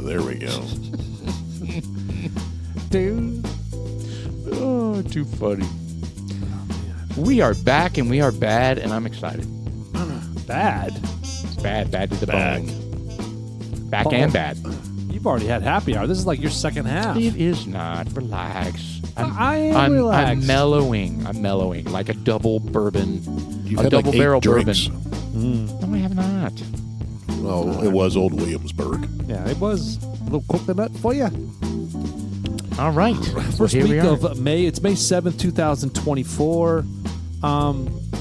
There we go. Dude. Oh, too funny. We are back and we are bad, and I'm excited. Bad? Bad to the Back. bone. Back and bad. You've already had happy hour. This is like your second half. It is not. Relax. I am relaxed. I'm mellowing like a double bourbon. You've a had double like 8 barrel drinks. bourbon. No, I have not. Well, it was Old Williamsburg. Yeah, it was a little coconut for you. All right. First here we week are. of May. It's May 7th, 2024.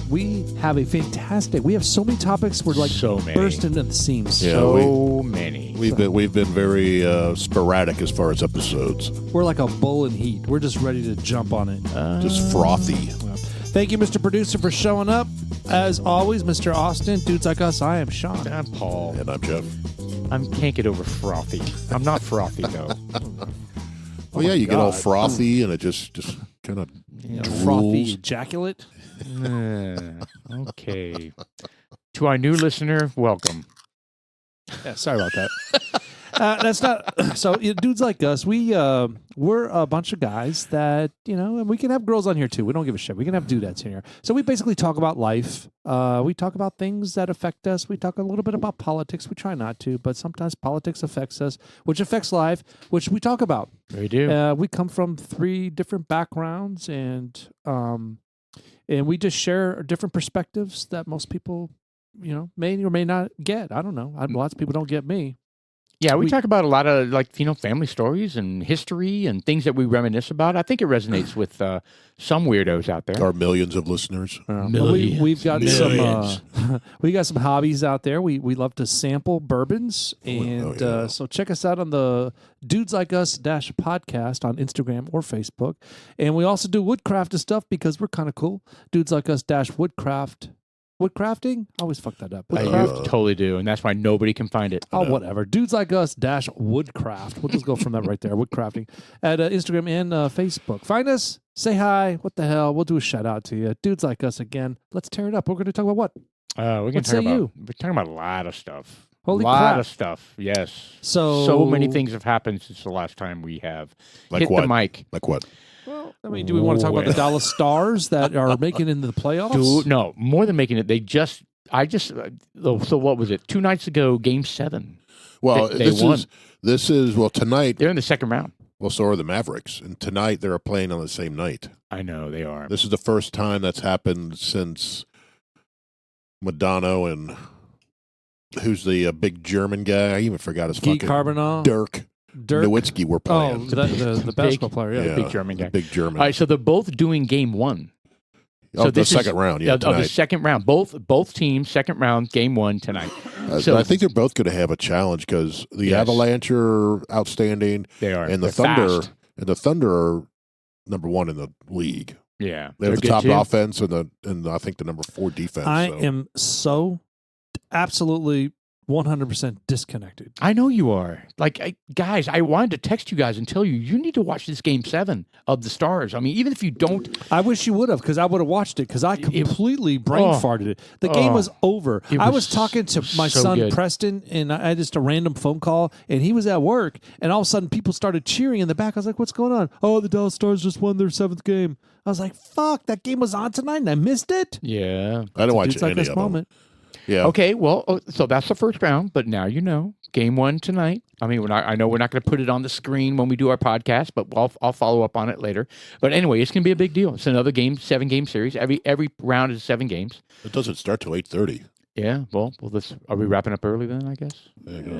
We have a fantastic. We have so many topics. We're like So many. bursting at the seams. Yeah. So many. We've been very sporadic as far as episodes. We're like a bull in heat. We're just ready to jump on it. Just frothy. Thank you, Mr. Producer, for showing up. As always, Mr. Austin, dudes like us. I am Sean. I'm Paul. And I'm Jeff. I can't get over frothy. I'm not frothy though. Well, yeah, you get all God. frothy and it just kind of Frothy drools. ejaculate. Okay. To our new listener, welcome. Yeah, sorry about that. That's not so. Dudes like us, we're a bunch of guys that and we can have girls on here too. We don't give a shit. We can have dudettes in here. So we basically talk about life. We talk about things that affect us. We talk a little bit about politics. We try not to, but sometimes politics affects us, which affects life, which we talk about. We do. We come from 3 different backgrounds, and we just share different perspectives that most people, may or may not get. I don't know. Lots of people don't get me. Yeah, we talk about a lot of family stories and history and things that we reminisce about. I think it resonates with some weirdos out there. Our millions of listeners. Millions. We've got Millions. some we got some hobbies out there. We love to sample bourbons, and yeah. so check us out on the Dudes Like Us podcast on Instagram or Facebook, and we also do woodcraft and stuff because we're kind of cool. Dudes Like Us woodcraft. Woodcrafting? I always fuck that up. I Woodcraft? totally do, and that's why nobody can find it. Oh, whatever. Dudes Like Us Woodcraft. We'll just go from that right there. Woodcrafting at Instagram and Facebook. Find us. Say hi. What the hell? We'll do a shout out to you. Dudes Like Us again. Let's tear it up. We're going to talk about what? We're talking about a lot of stuff. Holy a lot crap. of stuff. Yes. So many things have happened since the last time we have Like hit what? the mic. Like what? Well, I mean, do we want to talk about the Dallas Stars that are making it into the playoffs? No, more than making it. So what was it? 2 nights ago, Game 7. Well, They won. this is tonight. They're in the second round. Well, so are the Mavericks, and tonight they're playing on the same night. I know they are. This is the first time that's happened since Madonna and who's the big German guy? I even forgot his Guy fucking Carbonell? Dirk Nowitzki were Oh, playing. the basketball player, yeah. big German guy. Big German. All right, so they're both doing Game 1. the second round, yeah, of the tonight. second round. Both teams, second round, Game 1 tonight. So I think they're both going to have a challenge because the Yes. Avalanche are outstanding, they are. and the They're Thunder fast. and the Thunder are number 1 in the league. Yeah, They have the they're top good, too. offense and I think the number 4 defense. I so. am so absolutely 100% disconnected. I know you are. Guys, I wanted to text you guys and tell you need to watch this Game 7 of the Stars. I mean, even if you don't, I wish you would have, because I would have watched it, because I completely brain farted it. The game was over. I was talking to my so son good. Preston, and I had just a random phone call, and he was at work, and all of a sudden people started cheering in the back. I was like, what's going on? Oh, the Dallas Stars just won their 7th game. I was like, fuck, that game was on tonight, and I missed it. yeah. I didn't watch Dudes Like any Us of them. moment. Yeah. Okay, well, so that's the first round, but now you know. Game 1 tonight. I mean, I know we're not going to put it on the screen when we do our podcast, but I'll follow up on it later. But anyway, it's going to be a big deal. It's another 7-game series. Every round is 7 games. It doesn't start till 8:30. Yeah. Well, are we wrapping up early then? I guess. There it goes.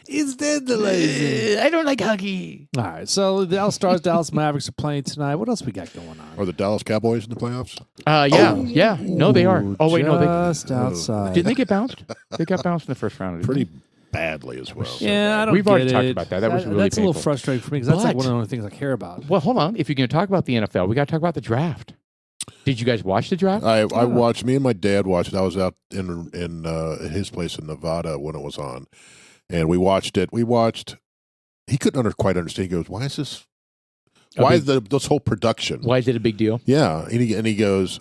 Is that the lazy? I don't like hockey. All right, so the Dallas Stars, Dallas Mavericks are playing tonight. What else we got going on? Are the Dallas Cowboys in the playoffs? Yeah. No, they are. Oh wait, no, just outside. didn't they get bounced? They got bounced in the first round. didn't Pretty they? badly as well. Yeah, I don't We've get already it. talked about that. That was really That's a little painful. frustrating for me, because that's like But- one of the only things I care about. Well, hold on. If you're going to talk about the NFL, we got to talk about the draft. Did you guys watch the draft? I watched. Me and my dad watched it. I was out in his place in Nevada when it was on, and we watched it. He couldn't quite understand. He goes, "Why is this? Why is this whole production? Why is it a big deal? Yeah." And he goes,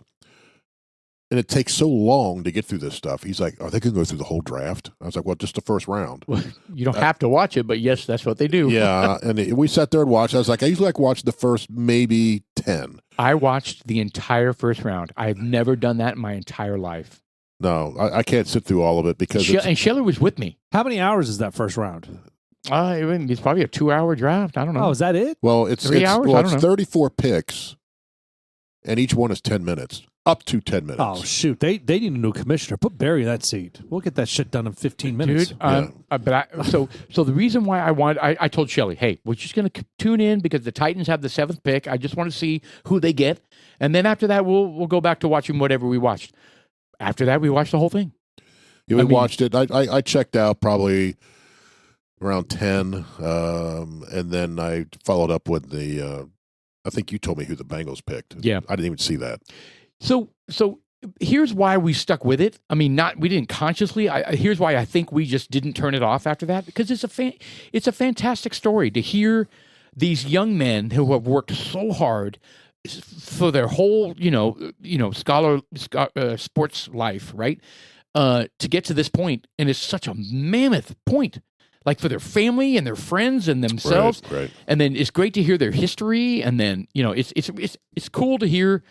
and it takes so long to get through this stuff. He's like, "Are they going to go through the whole draft?" I was like, "Well, just the first round." Well, you don't have to watch it, but yes, that's what they do. Yeah, and we sat there and watched. I was like, I usually watch the first maybe 10. I watched the entire first round. I've never done that in my entire life. No, I can't sit through all of it because And Sheller was with me. How many hours is that first round? It's probably a 2-hour draft. I don't know. Oh, is that it? well, it's 3 hours? I don't know. 34 picks, and each one is 10 minutes, up to 10 minutes. Oh, shoot. They need a new commissioner. Put Barry in that seat. We'll get that shit done in 15 minutes. Dude, so the reason why I told Shelly, hey, we're just going to tune in because the Titans have the 7th pick. I just want to see who they get. And then after that, we'll go back to watching whatever we watched. After that, we watched the whole thing. Yeah, we watched it. I checked out probably around 10, and then I followed up with the I think you told me who the Bengals picked. Yeah. I didn't even see that. So here's why we stuck with it. I mean, we didn't consciously. Here's why I think we just didn't turn it off after that, because it's a fantastic story to hear these young men who have worked so hard for their whole, sports life, right? To get to this point, and it's such a mammoth point, like for their family and their friends and themselves. Right. And then it's great to hear their history, and then it's cool to hear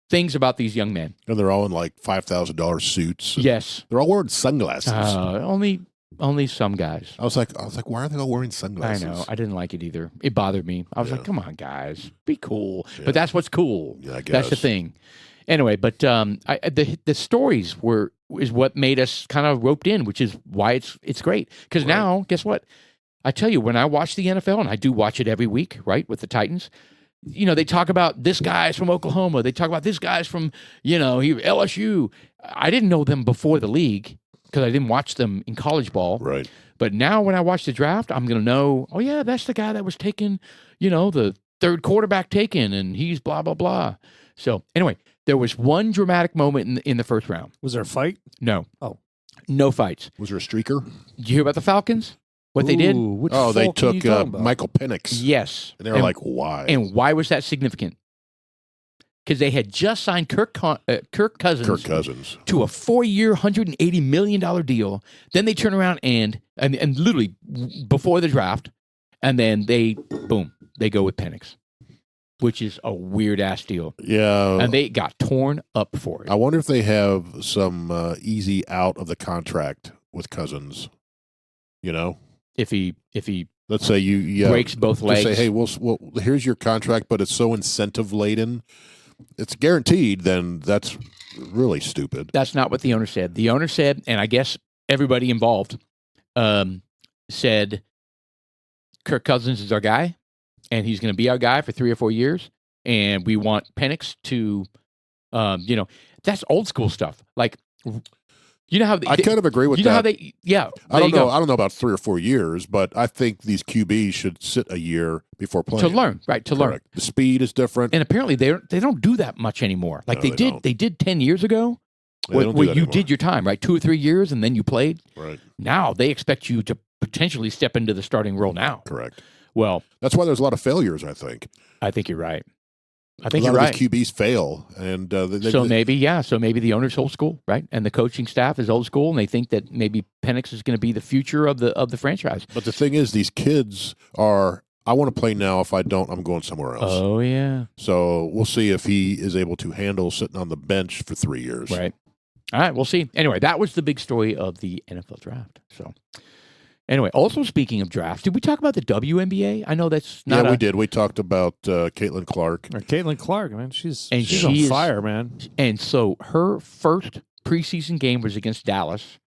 things about these young men. And they're all in like $5,000 suits. Yes, They're all wearing sunglasses. only some guys. I was like, why are they all wearing sunglasses? I know. I didn't like it either. It bothered me. I was Yeah. like, come on, guys, be cool. Yeah. But that's what's cool. Yeah, I guess. That's the thing. Anyway, but the stories is what made us kind of roped in, which is why it's great. Because Right. now, guess what? I tell you, when I watch the NFL, and I do watch it every week, right, with the Titans, they talk about this guy's from Oklahoma. They talk about this guy's from, LSU. I didn't know them before the league because I didn't watch them in college ball. Right. But now when I watch the draft, I'm going to know, oh, yeah, that's the guy that was taken, the third quarterback taken, and he's blah, blah, blah. So anyway, there was one dramatic moment in the first round. Was there a fight? No. Oh. No fights. Was there a streaker? Did you hear about the Falcons? What they did? Which Oh, they folk are you took talking about? Michael Penix. Yes. And they were like, why? And why was that significant? Because they had just signed Kirk Cousins Kirk Cousins. to a 4-year, $180 million deal. Then they turn around and literally before the draft, and then they go with Penix, which is a weird ass deal. Yeah. And they got torn up for it. I wonder if they have some easy out of the contract with Cousins. If he Let's say you breaks both legs. Just say, hey, well, here's your contract, but it's so incentive laden, it's guaranteed. Then that's really stupid. That's not what the owner said. The owner said, and I guess everybody involved said, Kirk Cousins is our guy, and he's going to be our guy for 3 or 4 years, and we want Penix to, that's old school stuff. Like, how I kind of agree with that. How they, yeah. I don't know. I don't know about 3 or 4 years, but I think these QBs should sit a year before playing to learn, right? To learn. The speed is different. And apparently they don't do that much anymore. Like No, they did. don't. They did 10 years ago, They don't do where that you anymore. did your time, right? 2 or 3 years, and then you played. Right. Now they expect you to potentially step into the starting role now. Correct. Well, That's why there's a lot of failures, I think. I think you're right. I A think lot you're of right. these QBs fail. And So maybe the owner's old school, right? And the coaching staff is old school, and they think that maybe Penix is going to be the future of the franchise. But the thing is, these kids are, I want to play now. If I don't, I'm going somewhere else. Oh, yeah. So we'll see if he is able to handle sitting on the bench for 3 years. Right. All right, we'll see. Anyway, that was the big story of the NFL draft. So anyway, also speaking of drafts, did we talk about the WNBA? I know that's not Yeah, we did. We talked about Caitlin Clark. Caitlin Clark, man. She's And on she is- fire, man. And so her first preseason game was against Dallas,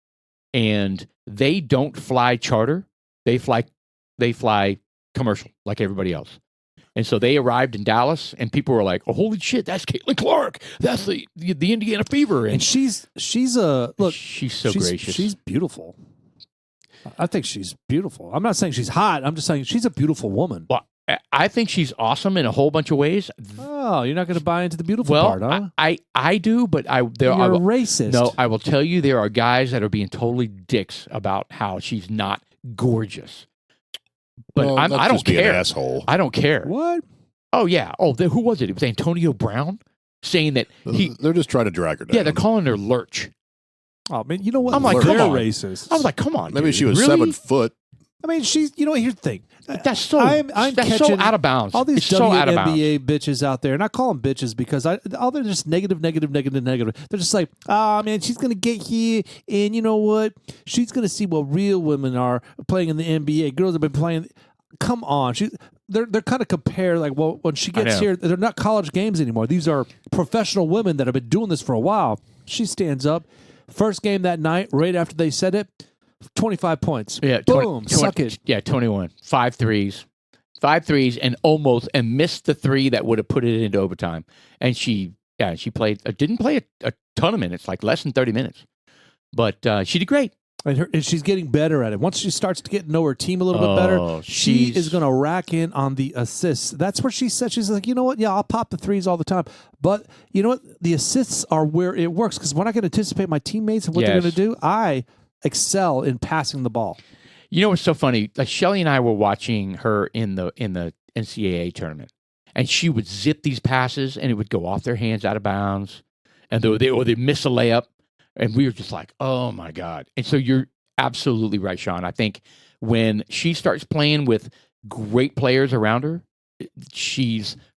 and they don't fly charter. They fly commercial like everybody else. And so they arrived in Dallas, and people were like, "Oh, holy shit, that's Caitlin Clark. That's the Indiana Fever." And she's a look. she's so she's, gracious. She's beautiful. I think she's beautiful. I'm not saying she's hot. I'm just saying she's a beautiful woman. Well, I think she's awesome in a whole bunch of ways. Oh, you're not going to buy into the beautiful Well, part, huh? I do, but You're a racist. No, I will tell you, there are guys that are being totally dicks about how she's not gorgeous. But Well, I that's don't just being care. an asshole. I don't care. What? Oh yeah. Oh, who was it? It was Antonio Brown. saying that they're just trying to drag her down. Yeah, they're calling her Lurch. Oh man, you know what? I'm like, they're come on. racist. I was like, come on. Maybe dude. she was Really? 7 foot. I mean, she's. You know, here's the thing. That's so. I'm that's so catching out of bounds. all these it's so out of bounds. WNBA bitches out there, and I call them bitches because all they're just negative. They're just like, man, she's gonna get here, and you know what? She's gonna see what real women are playing in the NBA. Girls have been playing. Come on, they're kind of compared like, well, when she gets here, they're not college games anymore. These are professional women that have been doing this for a while. She stands up, first game that night, right after they said it. 25 points. Yeah, boom, suck it. Yeah, 21. 5 threes. 5 threes and missed the 3 that would have put it into overtime. And she played, didn't play a ton of minutes, like less than 30 minutes. But she did great. And she's getting better at it. Once she starts to get to know her team a little bit better, she is going to rack in on the assists. That's where she said, she's like, you know what? Yeah, I'll pop the threes all the time. But you know what? The assists are where it works because when I can anticipate my teammates and what they're going to do, I excel in passing the ball. You know what's so funny? Like Shelly and I were watching her in the NCAA tournament, and she would zip these passes, and it would go off their hands, out of bounds, and they miss a layup, and we were just like, oh my god! And so you're absolutely right, Sean. I think when she starts playing with great players around her,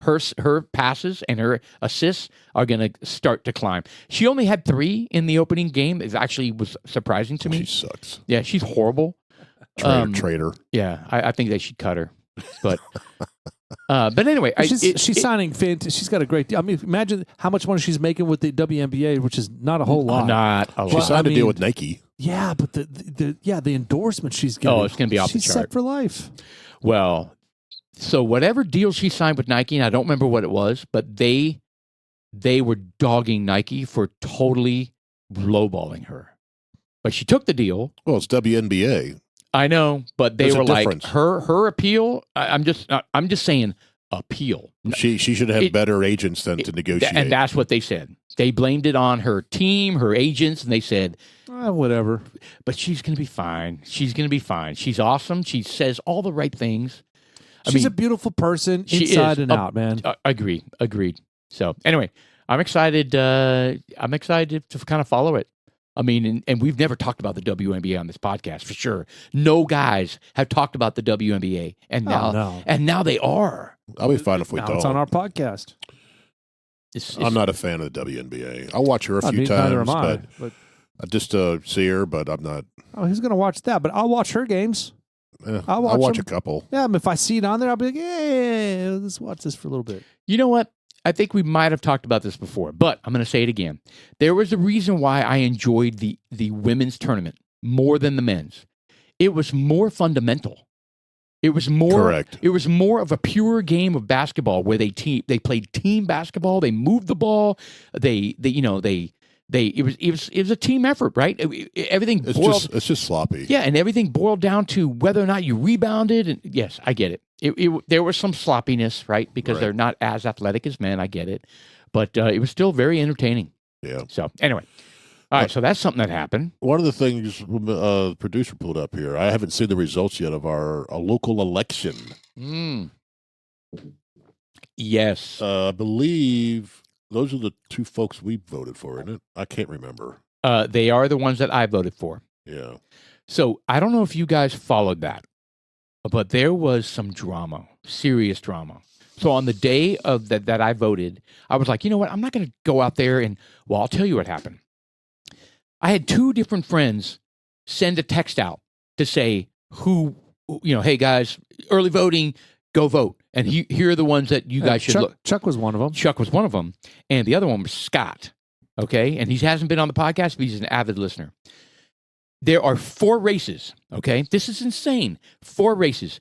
her passes and her assists are going to start to climb. She only had 3 in the opening game. It actually was surprising to me. She sucks. Yeah, she's horrible. Traitor. Yeah, I think they should cut her. But anyway, she's signing. She's got a great deal. I mean, imagine how much money she's making with the WNBA, which is not a whole lot. Not a lot. She signed a deal with Nike. Yeah, but the endorsement she's getting. Oh, it's going to be off the chart. She's set for life. Well. So whatever deal she signed with Nike, and I don't remember what it was, but they were dogging Nike for totally lowballing her. But she took the deal. Well, it's WNBA. I know, but they There's were a like difference. her appeal. I'm just saying appeal. She should have better agents than to negotiate. And that's what they said. They blamed it on her team, her agents, and they said, whatever. But she's going to be fine. She's going to be fine. She's awesome. She says all the right things. She's a beautiful person inside and out, man. Agreed. So anyway, I'm excited. I'm excited to kind of follow it. I mean, and we've never talked about the WNBA on this podcast for sure. No guys have talked about the WNBA, and now they are. I'll be fine if we don't. It's on our podcast. I'm not a fan of the WNBA. I'll watch her a few times, neither am I, but I just see her, but I'm not. Oh, who's going to watch that? But I'll watch her games. I'll watch a couple. Yeah, if I see it on there, I'll be like, hey, let's watch this for a little bit. You know what? I think we might have talked about this before, but I'm going to say it again. There was a reason why I enjoyed the women's tournament more than the men's. It was more fundamental. It was more correct. It was more of a pure game of basketball where they played team basketball. They moved the ball. It was a team effort, right? Everything it's just sloppy. Yeah, and everything boiled down to whether or not you rebounded. And yes, I get it. There was some sloppiness, right? Because they're not as athletic as men. I get it, but it was still very entertaining. Yeah. So anyway, all right. So that's something that happened. One of the things the producer pulled up here. I haven't seen the results yet of our local election. Yes, I believe. Those are the 2 folks we voted for, isn't it? I can't remember. They are the ones that I voted for. Yeah. So I don't know if you guys followed that, but there was some drama, serious drama. So on the day of that I voted, I was like, you know what? I'm not going to go out there and, well, I'll tell you what happened. I had 2 different friends send a text out to say hey guys, early voting, go vote. And here are the ones that you guys should look. Chuck was one of them. Chuck was one of them. And the other one was Scott. Okay. And he hasn't been on the podcast, but he's an avid listener. There are 4 races. Okay. This is insane. 4 races.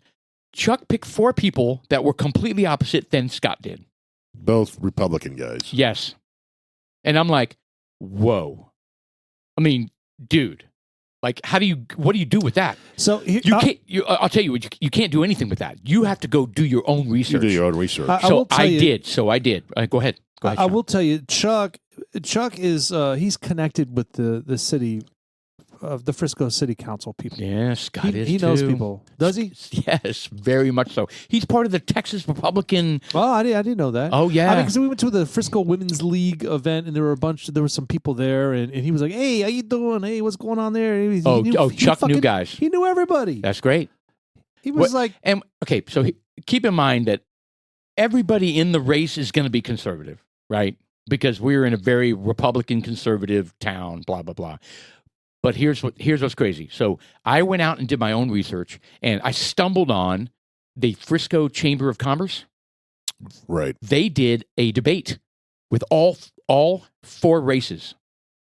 Chuck picked 4 people that were completely opposite than Scott did. Both Republican guys. Yes. And I'm like, whoa. I mean, dude. Like, what do you do with that? So you can't. I'll tell you, you can't do anything with that. You have to go do your own research. You do your own research. I did. Go ahead. I will tell you, Chuck is he's connected with the city of the Frisco City Council people. Yeah, Scott is He knows too. people. Does he? Yes, very much so. He's part of the Texas Republican. Oh, I didn't know that. Oh yeah, I mean, because we went to the Frisco Women's League event, and there were some people there, and he was like, "Hey, how you doing? Hey, what's going on there?" And Chuck knew guys. He knew everybody. That's great. He was like, and okay, so keep in mind that everybody in the race is going to be conservative, right? Because we're in a very Republican conservative town, blah blah blah. But here's what's crazy. So I went out and did my own research, and I stumbled on the Frisco Chamber of Commerce. Right. They did a debate with all 4 races,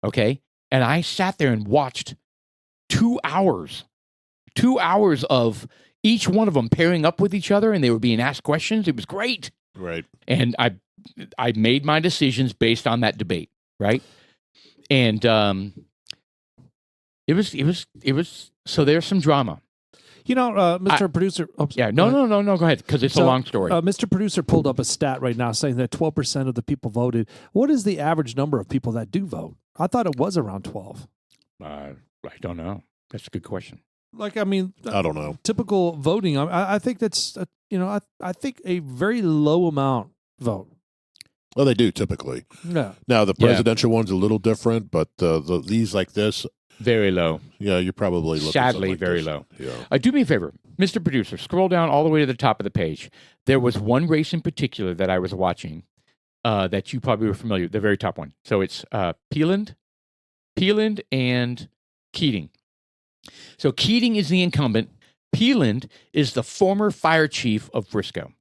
okay? And I sat there and watched 2 hours of each one of them pairing up with each other, and they were being asked questions. It was great. Right. And I made my decisions based on that debate, right? And it was so there's some drama. Mr. Producer. Oh, Yeah, no, go ahead, because it's a long story. Mr. Producer pulled up a stat right now saying that 12% of the people voted. What is the average number of people that do vote? I thought it was around 12. I don't know. That's a good question. I don't know. Typical voting. I think that's I think a very low amount vote. Well, they do typically. Yeah. Now the presidential one's a little different, but these like this, very low. Yeah, you're probably looking sadly like very this. low. Yeah. Do me a favor, Mr. Producer. Scroll down all the way to the top of the page. There was one race in particular that I was watching that you probably were familiar with. The very top one. So it's Peeland and Keating. So Keating is the incumbent. Peeland is the former fire chief of Frisco.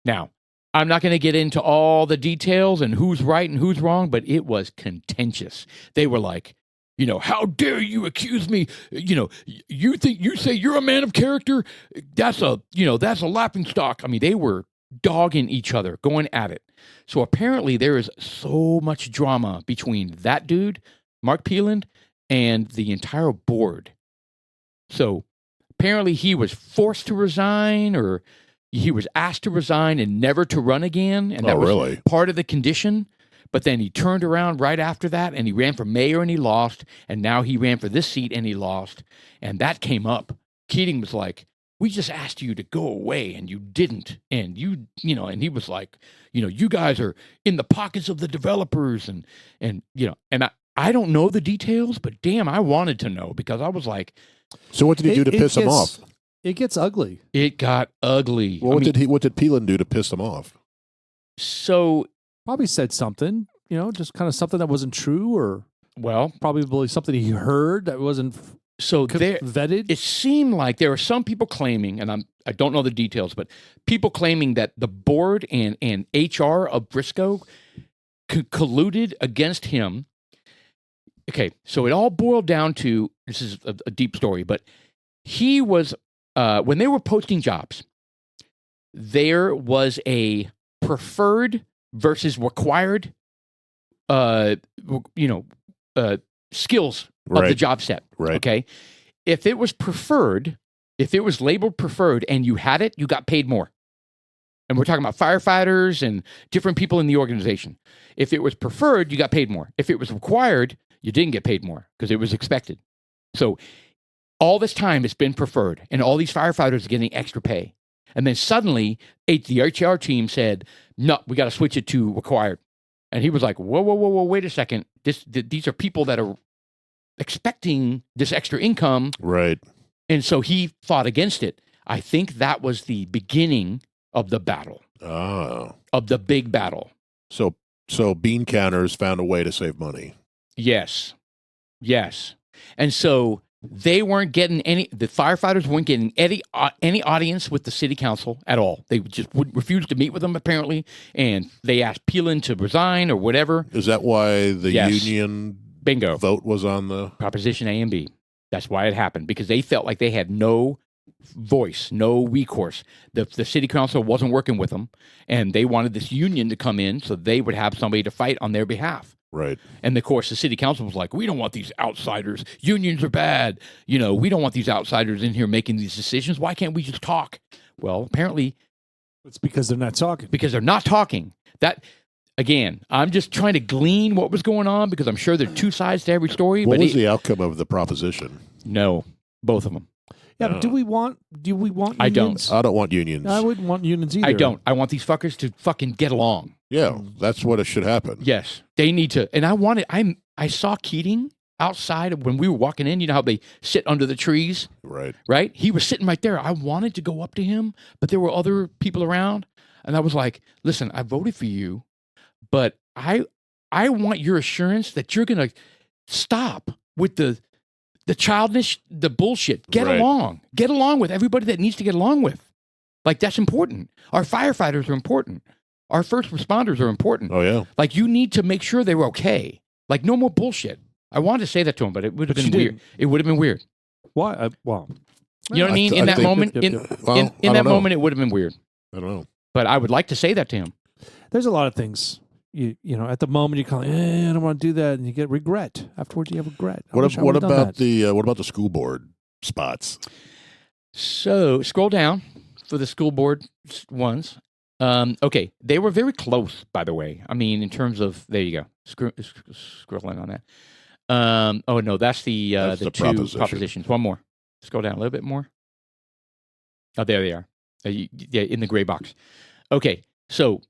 Now, I'm not going to get into all the details and who's right and who's wrong, but it was contentious. They were like, how dare you accuse me? You say you're a man of character. That's a laughing stock. I mean, they were dogging each other, going at it. So apparently there is so much drama between that dude, Mark Peeland, and the entire board. So apparently he was forced to resign, or he was asked to resign and never to run again. And that was part of the condition. But then he turned around right after that, and he ran for mayor and he lost. And now he ran for this seat and he lost. And that came up. Keating was like, we just asked you to go away and you didn't. And and he was like, you guys are in the pockets of the developers. And I don't know the details, but damn, I wanted to know, because I was like, so what did he do to piss him off? It gets ugly. It got ugly. Well, what did Peeland do to piss him off? So probably said something, just kind of something that wasn't true, or probably something he heard that wasn't vetted. It seemed like there were some people claiming, and I don't know the details, but people claiming that the board and HR of Frisco colluded against him. Okay, so it all boiled down to, this is a deep story, but he was, when they were posting jobs, there was a preferred versus required, skills of the job set. Right. Okay. If it was preferred, if it was labeled preferred and you had it, you got paid more. And we're talking about firefighters and different people in the organization. If it was preferred, you got paid more. If it was required, you didn't get paid more because it was expected. So all this time it's been preferred, and all these firefighters are getting extra pay. And then suddenly the HR team said, no, we got to switch it to required. And he was like, whoa, wait a second. These are people that are expecting this extra income. Right. And so he fought against it. I think that was the beginning of the battle. Oh. Of the big battle. So bean counters found a way to save money. Yes. And so they weren't getting the firefighters weren't getting any audience with the city council at all. They just would refuse to meet with them, apparently. And they asked Peeland to resign or whatever. Is that why the union vote was on the Proposition A and B? That's why it happened, because they felt like they had no voice, no recourse. The city council wasn't working with them, and they wanted this union to come in so they would have somebody to fight on their behalf. Right. And of course, the city council was like, we don't want these outsiders. Unions are bad. We don't want these outsiders in here making these decisions. Why can't we just talk? Well, apparently it's because they're not talking. Because they're not talking. That again, I'm just trying to glean what was going on because I'm sure there are two sides to every story. What but was the outcome of the proposition? No, both of them. Yeah, but do we want unions? I don't. I don't want unions. I wouldn't want unions either. I don't. I want these fuckers to fucking get along. Yeah, that's what it should happen. Yes, they need to. And I saw Keating outside when we were walking in. You know how they sit under the trees, Right. right? He was sitting right there. I wanted to go up to him, but there were other people around, and I was like, "Listen, I voted for you, but I want your assurance that you're gonna stop with the childish, the bullshit. Get Right. along. Get along with everybody that needs to get along with. Like, that's important. Our firefighters are important. Our first responders are important. Oh yeah. Like, you need to make sure they're okay. Like, no more bullshit. I wanted to say that to him, but it would have But been you weird. didn't. It would have been weird. Why? Well, You know what I mean? I In that think- moment, Yep, in, yep, yep. Well, in I don't that know. moment, it would have been weird. I don't know. But I would like to say that to him. there's a lot of things. You know, at the moment you call, I don't want to do that, and you get regret. Afterwards, you have regret. I wish I What would've done about that. what about the school board spots? So scroll down for the school board ones. Okay, they were very close, by the way. I mean, in terms of there you go, scrolling on that. Oh no, that's the the two proposition. propositions. One more. Scroll down a little bit more. Oh, there they are. Yeah, in the gray box. Okay, so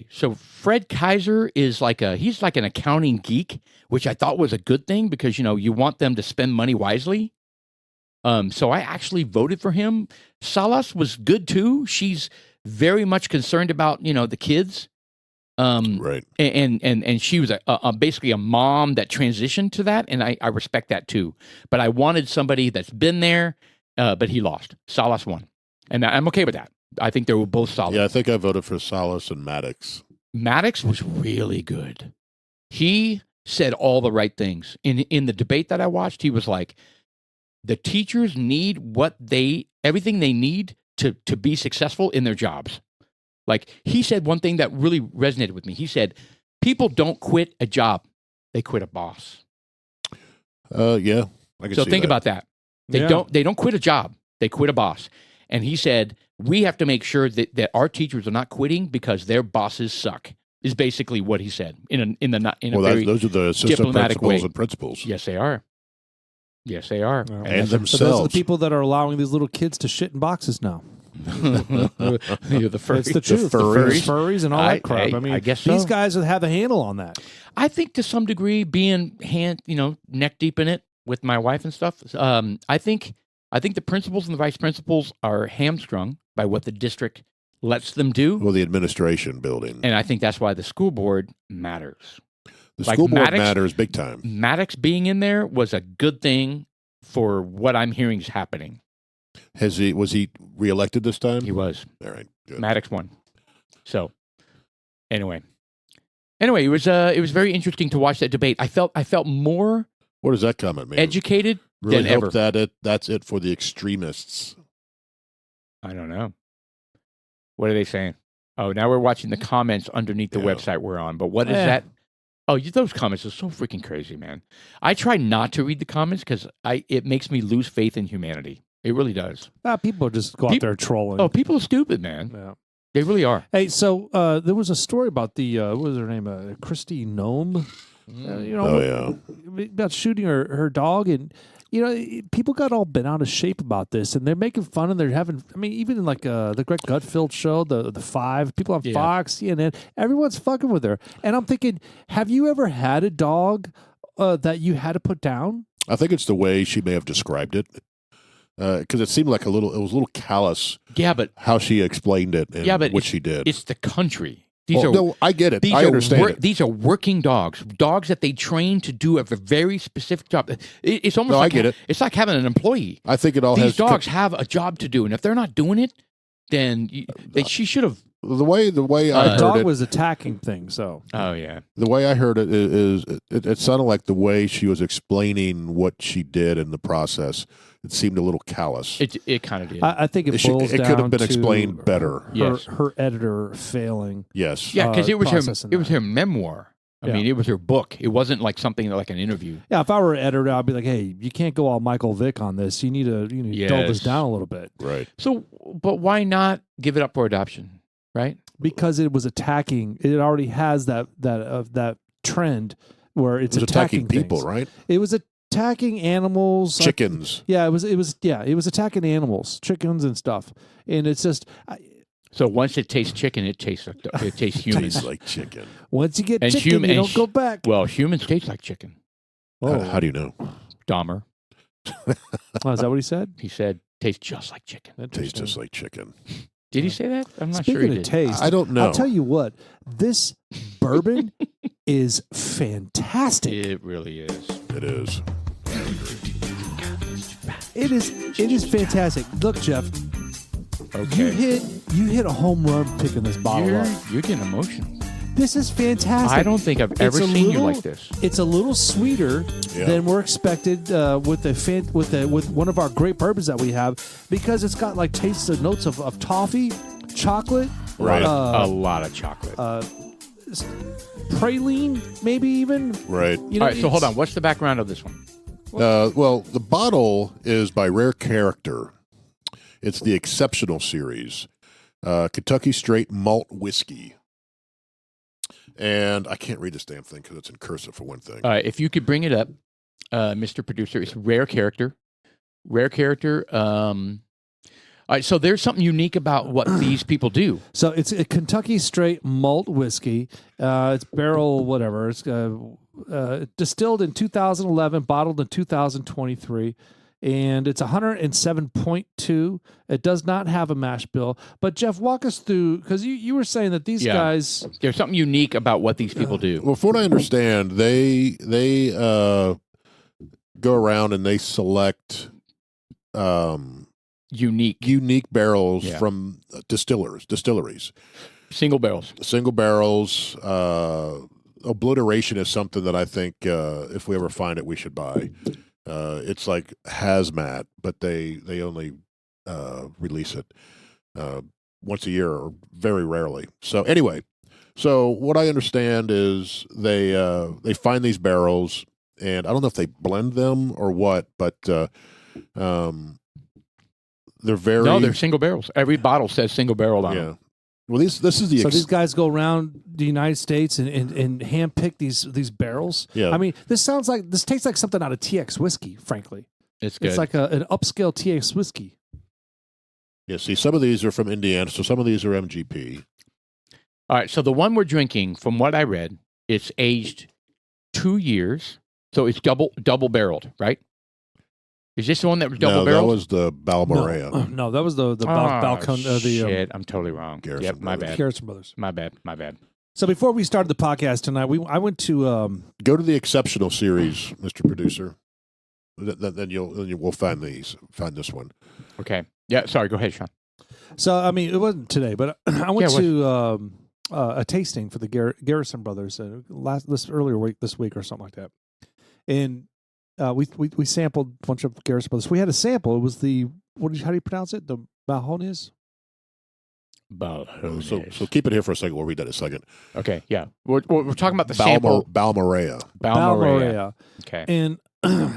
so Fred Kaiser is he's like an accounting geek, which I thought was a good thing because you want them to spend money wisely. So I actually voted for him. Salas was good too. She's very much concerned about the kids. Right. And she was basically a mom that transitioned to that, and I respect that too. But I wanted somebody that's been there, but he lost. Salas won, and I'm okay with that. I think they were both solid. Yeah, I think I voted for Salas and Maddox. Maddox was really good. He said all the right things. In the debate that I watched, he was like, the teachers need everything they need to be successful in their jobs. Like, he said one thing that really resonated with me. He said, people don't quit a job. They quit a boss. Yeah. I can So see think that. about that. They don't quit a job. They quit a boss. And he said, we have to make sure that our teachers are not quitting because their bosses suck. Is basically what he said in a very those are the assistant diplomatic principals way. and principals. Yes, they are. Yes, they are. Well, And so those are the themselves. people that are allowing these little kids to shit in boxes now. You're the first. It's the truth. furries. Furries and all that crap. I mean, I guess these so. guys have a handle on that. I think to some degree, being neck deep in it with my wife and stuff. I think the principals and the vice principals are hamstrung by what the district lets them do, Well, the administration building. and I think that's why the school board matters. The like school board Maddox- matters big time. Maddox being in there was a good thing for what I'm hearing is happening. Was he reelected this time? He was. All right. Good. Maddox won. So, anyway, it was very interesting to watch that debate. I felt more What does that comment mean? educated really than hope ever. that's it for the extremists. I don't know. What are they saying? Oh, now we're watching the comments underneath the Yeah. website we're on. But what is Eh. that? Oh, those comments are so freaking crazy, man. I try not to read the comments because it makes me lose faith in humanity. It really does. People just go out Peop- there trolling. Oh, people are stupid, man. Yeah. They really are. Hey, so there was a story about the what was her name? Christy Nome. Oh yeah. About shooting her dog, and people got all bent out of shape about this, and they're making fun, and they're having. I mean, even in like the Greg Gutfeld show, the Five people on Yeah. Fox, CNN, everyone's fucking with her, and I'm thinking, have you ever had a dog that you had to put down? I think it's the way she may have described it. Because it seemed like it was a little callous Yeah, but how she explained it and Yeah, but what she did. it's the country. These Oh, are no, I get it. These I are understand it. These are working dogs that they train to do a very specific job. It's almost No, I like get it. It's like having an employee. I think it all These has dogs have a job to do, and if they're not doing it, then she should have. the way I The heard dog it. was attacking things, so Oh yeah, The way I heard it is it sounded like the way she was explaining what she did in the process. It seemed a little callous. it kind of did. I think it boils it down could have been to explained better. Yes. her editor failing. Yes. Yeah, because it was processing her that. memoir. I Yeah. mean, it was her book. It wasn't like something like an interview. Yeah, if I were an editor, I'd be like, "Hey, you can't go all Michael Vick on this. You need to dull this Yes. down a little bit." Right. So, but why not give it up for adoption? right? Because it was attacking. It already has that trend where it's It was attacking people, things. right? It was attacking animals, Chickens. it was attacking animals, chickens and stuff. And it's just So once it tastes chicken, it tastes human. Tastes like chicken. once you get And chicken, you don't go back. Well, humans taste like chicken. How do you know? Dahmer. Oh, is that what he said? He said, tastes just like chicken. Tastes just like chicken. Did he say that? I'm not Speaking sure he of did. taste, I don't know. I'll tell you what, this bourbon is fantastic. It really is. It is. It is fantastic. Look, Jeff, Okay. you hit a home run picking this bottle up. You're getting emotional. This is fantastic. I don't think I've ever seen you like this. It's a little sweeter Yeah. than we're expected with one of our great bourbons that we have, because it's got like tastes and notes of toffee, chocolate, Right. A lot of chocolate. praline, maybe even. Right. You know, All right, so hold on. What's the background of this one? Well, the bottle is by Rare Character. It's the Exceptional Series, Kentucky Straight Malt Whiskey. And I can't read this damn thing because it's in cursive for one thing. All right, if you could bring it up, Mr. Producer, it's Rare Character. Rare Character. All right, so there's something unique about what these people do. So it's a Kentucky Straight Malt Whiskey. It's barrel whatever. It's distilled in 2011, bottled in 2023. And it's 107.2. It does not have a mash bill. But Jeff, walk us through, because you were saying that these guys. There's something unique about what these people do. Well, from what I understand, they go around and they select unique barrels from distilleries. Single barrels. Single barrels. Obliteration is something that I think if we ever find it, we should buy. It's like hazmat, but they only release it once a year or very rarely. So anyway, what I understand is they find these barrels, and I don't know if they blend them or what, but they're very they're single barrels. Every bottle says single barrel on them. Well, this is the these guys go around the United States and handpick these barrels. Yeah. I mean, this tastes like something out of TX whiskey. Frankly, It's good. it's like an upscale TX whiskey. Yeah. See, some of these are from Indiana, so some of these are MGP. All right, so the one we're drinking, from what I read, it's aged 2 years, so it's double barreled, right? Is this the one that was double No, barreled? that was the Balmorea. No, that was the Balcon. Shit, I'm totally wrong. Garrison Yep, my Brothers. bad. Garrison Brothers. My bad. So before we started the podcast tonight, I went to Go to the Exceptional Series, Mr. Producer. Then we'll find this one. Okay. Yeah, sorry, go ahead, Sean. So I mean, it wasn't today, but I went Yeah, to a tasting for the Garrison Brothers earlier week this week or something like that, and we sampled a bunch of Garrison Brothers. We had a sample. It was how do you pronounce it? The Balhones? So keep it here for a second. We'll read that in a second. Okay, yeah. We're talking about the sample. Balmorea. Balmorea. Okay. And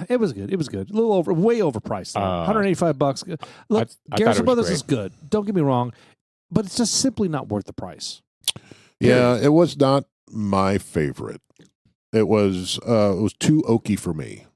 it was good. It was good. A little way overpriced. $185. Look, I Garrison Brothers great. is good. Don't get me wrong, but it's just simply not worth the price. Yeah, it was not my favorite. It was too oaky for me.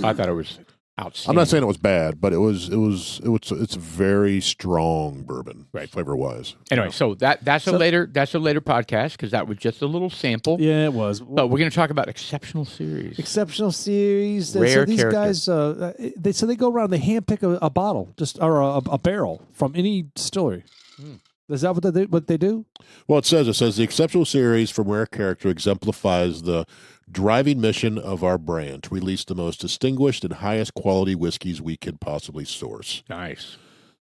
I thought it was outstanding. I'm not saying it was bad, but it's very strong bourbon, Right. flavor wise. Anyway, so that's a later podcast because that was just a little sample. Yeah, it was. But we're going to talk about Exceptional Series. Exceptional Series. Rare so these character. guys, they go around. They handpick a bottle, or a barrel from any distillery. Is that what they do? Well, it says the Exceptional Series from Rare Character exemplifies the driving mission of our brand to release the most distinguished and highest quality whiskeys we can possibly source. Nice.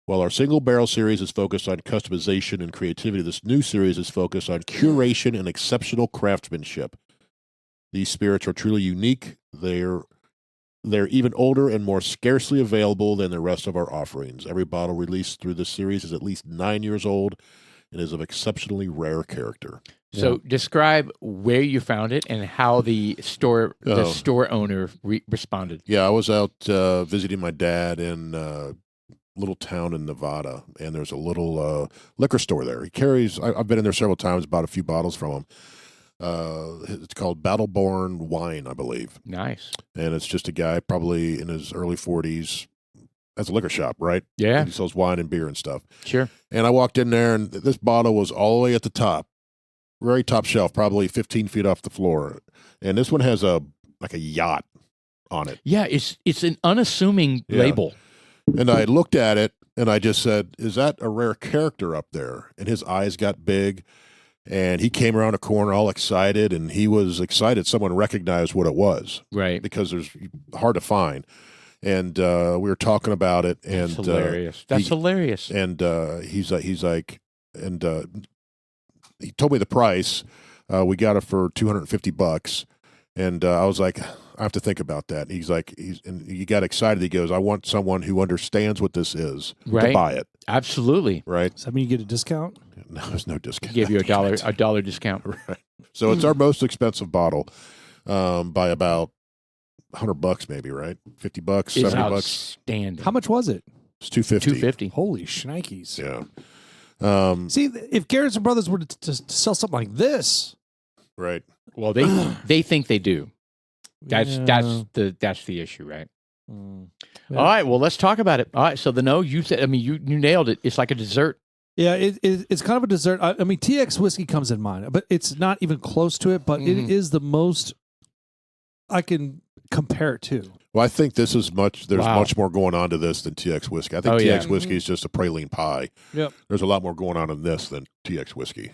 While our single barrel series is focused on customization and creativity, this new series is focused on curation and exceptional craftsmanship. These spirits are truly unique. They're even older and more scarcely available than the rest of our offerings. Every bottle released through this series is at least 9 years old and is of exceptionally rare character. So describe where you found it and how the store owner responded. Yeah, I was out visiting my dad in little town in Nevada, and there's a little liquor store there. He carries. I've been in there several times, bought a few bottles from him. It's called Battleborn Wine, I believe, Nice. and it's just a guy probably in his early 40s. Has a liquor shop, right? Yeah. And he sells wine and beer and stuff. Sure. And I walked in there, and this bottle was all the way at the top, very top shelf, probably 15 feet off the floor. And this one has a yacht on it. Yeah, it's an unassuming Yeah. label. And I looked at it, and I just said, "Is that a rare character up there?" And his eyes got big, and he came around a corner all excited, and he was excited someone recognized what it was, Right. because there's hard to find. And we were talking about it, and That's hilarious. That's he- hilarious. and he's like, and he told me the price. We got it for $250, and I was like, I have to think about that. And he's like, and he got excited. He goes, I want someone who understands what this is to Right. buy it. Absolutely. Right? Does that mean you get a discount? No, there's no discount. Give you a Damn dollar it. discount. Right. So it's our most expensive bottle, by about $100 maybe, right? $50, It's $70. outstanding. How much was it? It's $250. $250. Holy shnikes. Yeah. See, if Garrison Brothers were to sell something like this, Right. Well, they think they do. That's the issue, right? Mm. All right. Well, let's talk about it. All right. So you said. I mean, you nailed it. It's like a dessert. Yeah, it's kind of a dessert. I mean, TX whiskey comes in mind, but it's not even close to it. But it is the most I can compare it to. Well, I think this is much. There's Wow. much more going on to this than TX whiskey. I think Oh, yeah. TX whiskey is just a praline pie. Yep. There's a lot more going on in this than TX whiskey.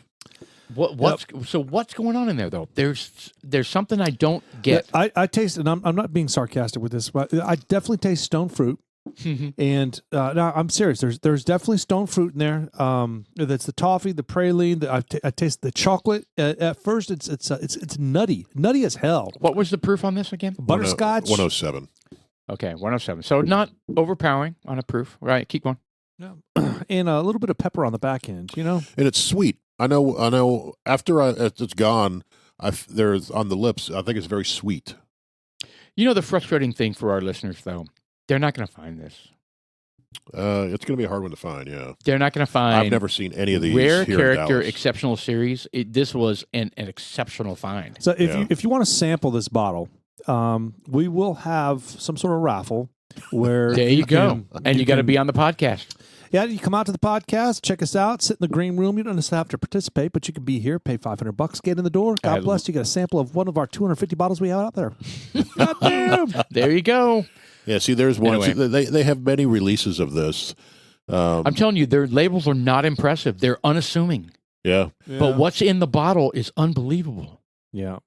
What's going on in there though? There's something I don't get. Yeah, I taste, and I'm not being sarcastic with this, but I definitely taste stone fruit. And no, I'm serious. There's definitely stone fruit in there. That's the toffee, the praline. I taste the chocolate. At first, it's nutty as hell. What was the proof on this again? Butterscotch. 107. Okay, 107. So not overpowering on a proof, right? Keep going. And a little bit of pepper on the back end. You know. And it's sweet. I know. After it's gone, there's on the lips. I think it's very sweet. You know the frustrating thing for our listeners though, they're not going to find this. It's going to be a hard one to find. Yeah. They're not going to find. I've never seen any of these. Rare here in character, Dallas. exceptional series. This was an exceptional find. So Yeah. if you want to sample this bottle, we will have some sort of raffle where There you go. can- And you got to can- be on the podcast. Yeah, you come out to the podcast, check us out, sit in the green room. You don't necessarily have to participate, but you can be here, pay $500, get in the door. God bless. You get a sample of one of our 250 bottles we have out there. God damn. There you go. Yeah. See, there's one. Anyway. See, they have many releases of this. I'm telling you, their labels are not impressive. They're unassuming. Yeah. But what's in the bottle is unbelievable. Yeah.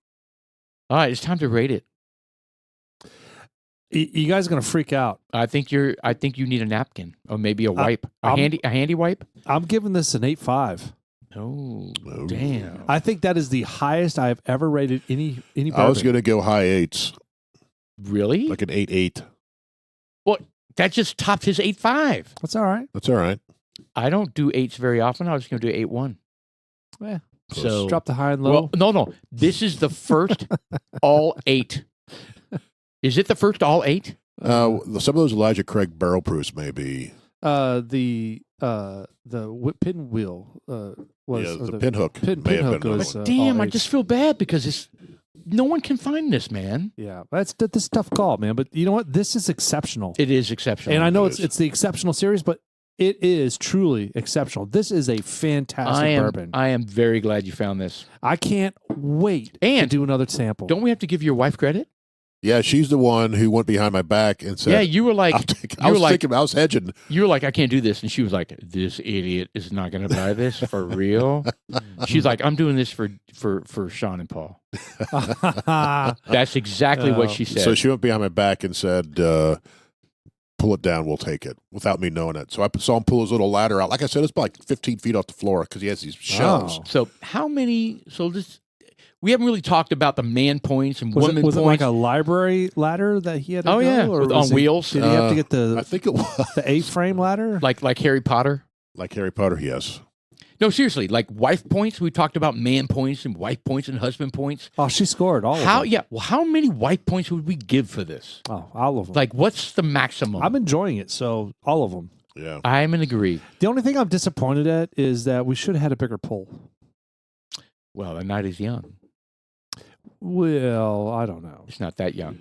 All right, it's time to rate it. You guys are going to freak out. I think you need a napkin or maybe a wipe. A handy wipe? I'm giving this an 8.5. Oh, Oh. damn. I think that is the highest I have ever rated any bourbon. I was going to go high 8s, Really? like an 8.8. What? That just topped his 8.5. That's all right. That's all right. I don't do 8s very often. I was going to do 8.1. Yeah. So Drop the high and low. well, no. This is the first all 8. Is it the first all 8? Some of those Elijah Craig barrel proofs may be. The pinwheel was Yeah, or the pinhook may have pinhook been was the one. Damn, all I eights. just feel bad because no one can find this, man. Yeah, this is a tough call, man. But you know what? This is exceptional. It is exceptional. And I know It is. it's the exceptional series, but it is truly exceptional. This is a fantastic bourbon. I am very glad you found this. I can't wait And to do another sample. Don't we have to give your wife credit? Yeah, she's the one who went behind my back and said, Yeah, you were like, I'll take it. I was hedging. you were like, I can't do this, and she was like, this idiot is not going to buy this for real. She's like, I'm doing this for Sean and Paul. That's exactly what she said. So she went behind my back and said, pull it down, we'll take it, without me knowing it. So I saw him pull his little ladder out. Like I said, it's like 15 feet off the floor because he has these shelves. Oh. So how many? So this we haven't really talked about the man points and Was woman it like points. a library ladder that he had to Oh, go? yeah, Or with- was on wheels? Did he have to get I the think it was A-frame ladder? like Harry Potter. like Harry Potter, yes. No, seriously, like wife points. We talked about man points and wife points and husband points. Oh, she scored all of How? them. Yeah. Well, how many wife points would we give for this? Oh, all of them. Like, what's the maximum? I'm enjoying it, so all of them. Yeah. I'm in agree. The only thing I'm disappointed at is that we should have had a bigger poll. Well, the night is young. Well, I don't know. It's not that young.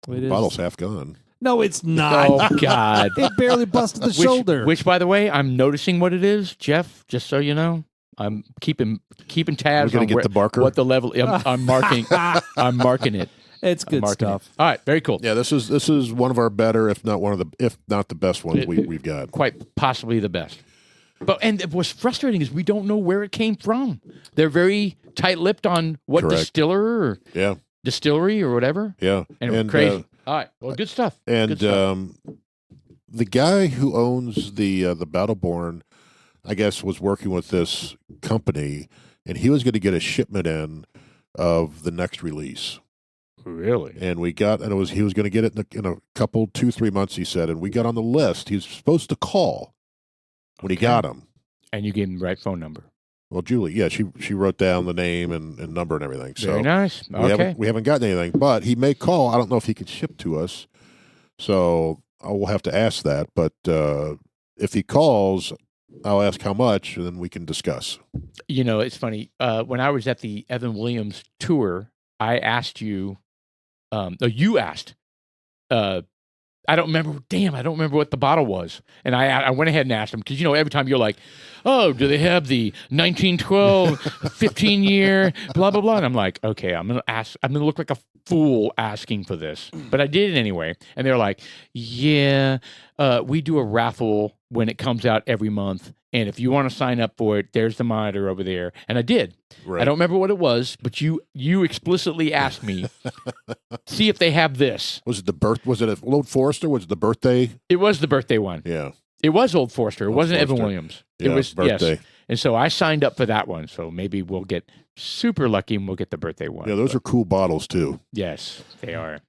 It is. Bottle's half gone. No, it's not. Oh, God. It barely busted the shoulder. Which, by the way, I'm noticing what it is, Jeff. Just so you know, I'm keeping tabs We're on gonna get the marker. what the level. I'm marking. I'm marking it. It's good marking stuff. All right, very cool. Yeah, this is one of our better, if not the best ones we've got. Quite possibly the best. And what's frustrating is we don't know where it came from. They're very tight-lipped on what Correct. distillery or whatever. Yeah. And crazy. All right. Well, good stuff. And Good stuff. the guy who owns the Battleborn, I guess, was working with this company, and he was going to get a shipment in of the next release. Really? And he was going to get it in a couple 2-3 months, he said, and we got on the list. He was supposed to call when he got him. And you gave him the right phone number. Well, Julie, yeah, she wrote down the name and number and everything. So Very nice. Okay. we haven't gotten anything, but he may call. I don't know if he can ship to us, so I will have to ask that. But if he calls, I'll ask how much, and then we can discuss. You know, it's funny. When I was at the Evan Williams tour, I asked you. You asked. I don't remember. Damn, I don't remember what the bottle was. And I went ahead and asked him because, you know, every time you're like, oh, do they have the 1912 15-year, blah, blah, blah. And I'm like, okay, I'm going to look like a fool asking for this. But I did it anyway. And they're like, yeah, we do a raffle when it comes out every month. And if you want to sign up for it, there's the monitor over there. And I did. Right. I don't remember what it was, but you explicitly asked me, see if they have this. Was it a Old Forester? Was it the birthday? It was the birthday one. Yeah. It was Old Forester. It wasn't Evan Forester. Williams. Yeah, it was birthday. Yes. And so I signed up for that one. So maybe we'll get super lucky and we'll get the birthday one. Yeah, those are cool bottles too. Yes, they are.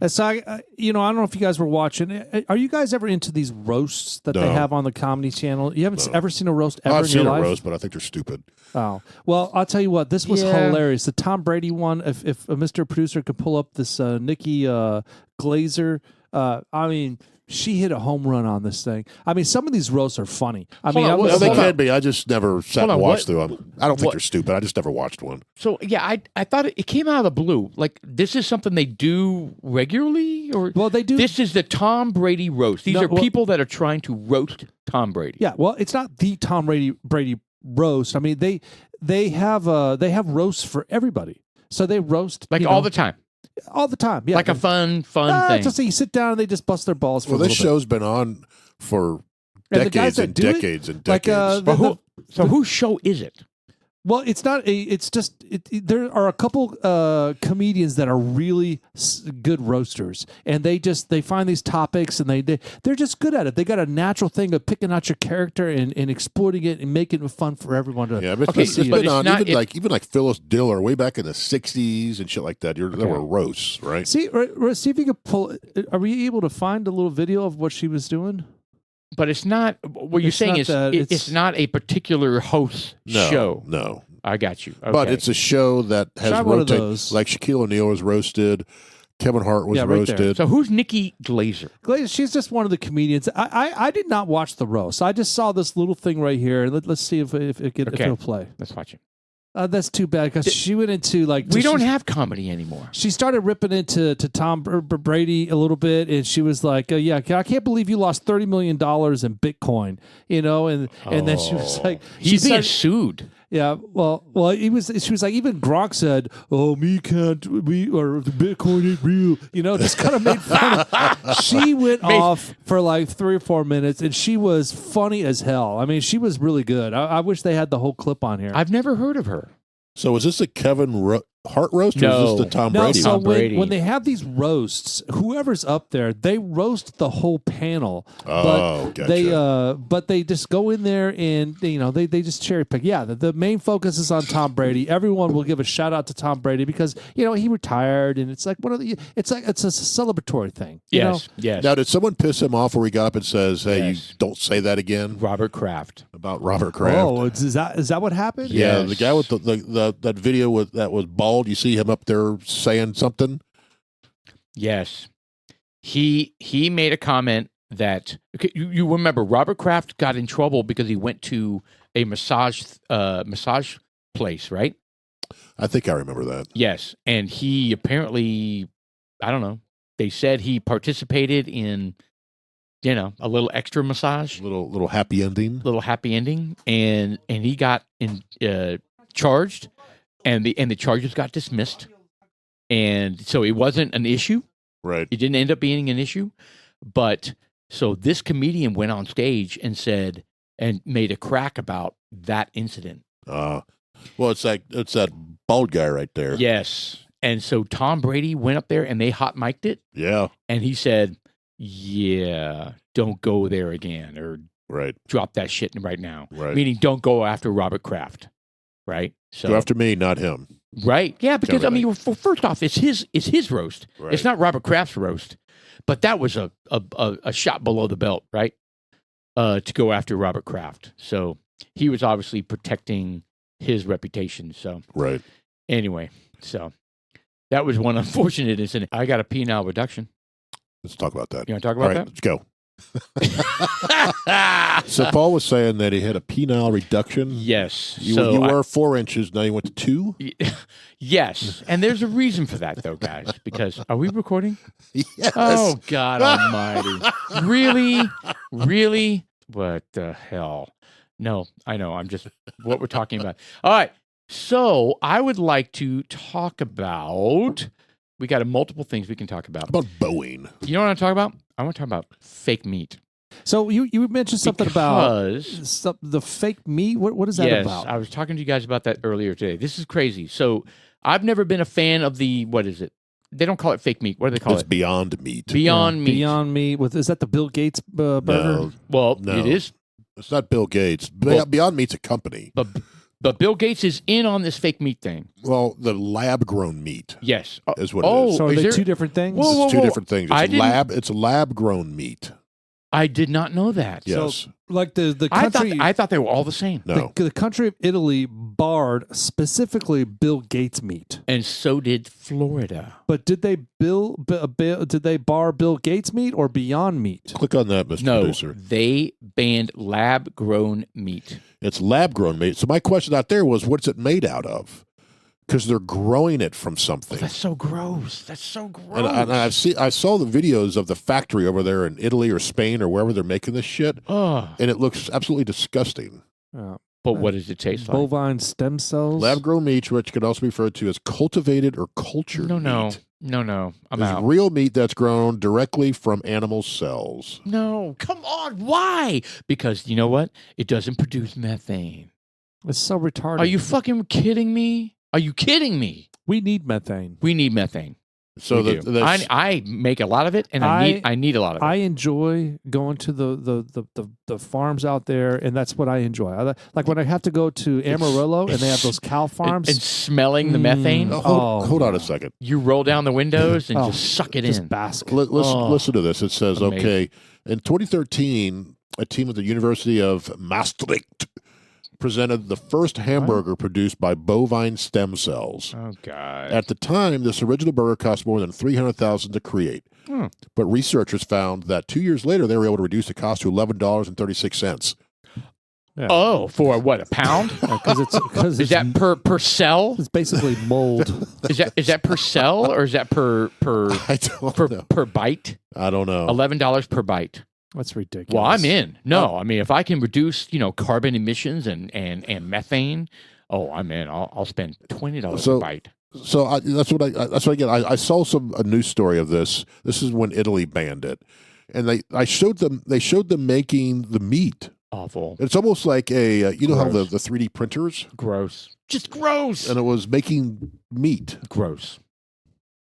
So, I don't know if you guys were watching. Are you guys ever into these roasts that they No. have on the Comedy Channel? You haven't No. ever seen a roast ever I've in seen your a life? roast, but I think they're stupid. Oh, well, I'll tell you what. This was Yeah. hilarious. The Tom Brady one. If a Mr. Producer could pull up this Nikki Glazer, I mean, she hit a home run on this thing. I mean, some of these roasts are funny. I Hold mean, on, I what- was, No, they hold on. can be. I just never sat Hold and on, watched what- through them. I don't think what- they're stupid. I just never watched one. So yeah, I thought it came out of the blue. Like this is something they do regularly, or well, they do. this is the Tom Brady roast. These No, are well- people that are trying to roast Tom Brady. Yeah, well, it's not the Tom Brady roast. I mean, they have roasts for everybody. So they roast Like you all know, the time, all the time. Yeah, like a fun thing. Just so you sit down and they just bust their balls for Well, a this little bit. show's been on for And the guys decades that and do it, decades and like, decades. But whose show is it? Well, it's not a. It's just there are a couple comedians that are really good roasters, and they find these topics and they're just good at it. They got a natural thing of picking out your character and exploiting it and making it fun for everyone to. Yeah, but Okay, it's but been it's on not- even like Phyllis Diller way back in the '60s and shit like that. There were roasts, right? See if you could pull. Are we able to find a little video of what she was doing? But it's not. What you're It's saying not is that, it's not a particular host No, show. no. I got you. Okay. But it's a show that has Try one of rotated. those. Like Shaquille O'Neal was roasted, Kevin Hart was Yeah, right there. roasted. So who's Nikki Glazer? Glaze, she's just one of the comedians. I did not watch the roast. I just saw this little thing right here. Let's see if it'll play. Let's watch it. That's too bad because she went into like We don't she- have comedy anymore. She started ripping into Tom Brady a little bit, and she was like, "Yeah, I can't believe you lost $30 million in Bitcoin," and then she was like, He's she being started- sued. Yeah, well, he was. She was like, even Gronk said, "Oh, me can't, we or the Bitcoin ain't real," just kind of made fun of. She went off for like 3 or 4 minutes, and she was funny as hell. I mean, she was really good. I wish they had the whole clip on here. I've never heard of her. So is this a Kevin Hart roast or No. is this the Tom No, Brady? so Tom Brady. when they have these roasts, whoever's up there, they roast the whole panel. Oh, gotcha. But they just go in there and they just cherry pick. Yeah, the main focus is on Tom Brady. Everyone will give a shout out to Tom Brady because he retired, and it's like it's a celebratory thing. you know? Yes. Now, did someone piss him off where he got up and says, "Hey, Yes. you don't say that again Robert Kraft. about Robert Kraft"? Oh, is that what happened? Yeah, Yes. the guy with that video that was bald. You see him up there saying something. Yes. He made a comment that you remember Robert Kraft got in trouble because he went to a massage place, right? I think I remember that. Yes, and he apparently, I don't know. They said he participated in, a little extra massage, Little happy ending. little happy ending, and he got charged, and the charges got dismissed, and so it wasn't an issue. Right. It didn't end up being an issue, but so this comedian went on stage and said and made a crack about that incident. Well, it's that bald guy right there. Yes. And so Tom Brady went up there and they hot mic'd it. Yeah. And he said, yeah, don't go there again or Right. drop that shit right now. Right. Meaning don't go after Robert Kraft. Right. So Go after me, not him. right. Yeah, because Tell I me mean, first off, it's his roast. Right. It's not Robert Kraft's roast. But that was a shot below the belt, right? To go after Robert Kraft. So he was obviously protecting his reputation. So Right. anyway, so that was one unfortunate incident. I got a penile reduction. Let's talk about that. You want to talk All about right, let's go. So Paul was saying that he had a penile reduction. Yes. You So were 4 inches. Now you went to 2. yes. And there's a reason for that, though, guys, because are we recording? Yes. Oh, God almighty. Really? Really? What the hell? No, I know. I'm just what we're talking about. All right. So I would like to talk about, we got multiple things we can talk about. About Boeing. You know what I'm talking about? I want to talk about fake meat. So you mentioned something about Because the fake meat. What is that yes, about? I was talking to you guys about that earlier today. This is crazy. So I've never been a fan of what is it? They don't call it fake meat. What do they call It's it? Beyond Meat. Beyond Meat. Beyond Meat. Is that the Bill Gates burger? No, Well, No. it is. it's not Bill Gates. Well- Beyond Meat's a company. But Bill Gates is in on this fake meat thing. Well, the lab-grown meat Yes. is what it Oh, is. So are is they there- two different things? Whoa, It's two different things. I didn't- It's lab-grown meat. I did not know that. Yes. Like the I country, thought they were all the same. No. the country of Italy barred specifically Bill Gates meat. And so did Florida. But did they did they bar Bill Gates meat or Beyond Meat? Click on that, Mr. No, Producer. they banned lab-grown meat. It's lab-grown meat. So my question out there was, what's it made out of? Because they're growing it from something. That's so gross. That's so gross. And I saw the videos of the factory over there in Italy or Spain or wherever they're making this shit, Ugh. and it looks absolutely disgusting. But what does it taste like? Bovine stem cells. Lab-grown meat, which can also be referred to as cultivated or cultured No. meat, I'm is out. real meat that's grown directly from animal cells. No, come on. Why? Because you know what? It doesn't produce methane. It's so retarded. Are you fucking kidding me? Are you kidding me? We need methane. We need methane. So We do. I make a lot of it, and I need a lot of it. I enjoy going to the farms out there, and that's what I enjoy. Like when I have to go to Amarillo and they have those cow farms. and smelling the methane. Now, Oh, hold on a second. You roll down the windows and Oh, just suck it just in. bask. Listen to this. It says, Amazing. okay, in 2013, a team at the University of Maastricht presented the first hamburger produced by bovine stem cells. Oh God! At the time, this original burger cost more than $300,000 to create. Hmm. But researchers found that 2 years later, they were able to reduce the cost to $11.36. Oh, for what? A pound? Because Is that per cell? it's basically mold. Is that per cell or is that per I don't know. per bite? I don't know. $11 per bite. That's ridiculous. Well, I'm in. No, I mean if I can reduce, carbon emissions and methane, I'm in. I'll spend $20 a bite. So that's what I get. I saw a news story of this. This is when Italy banned it, and they showed them making the meat. Awful. It's almost like how Gross. the 3D printers, Gross. Just gross. and it was making meat. Gross.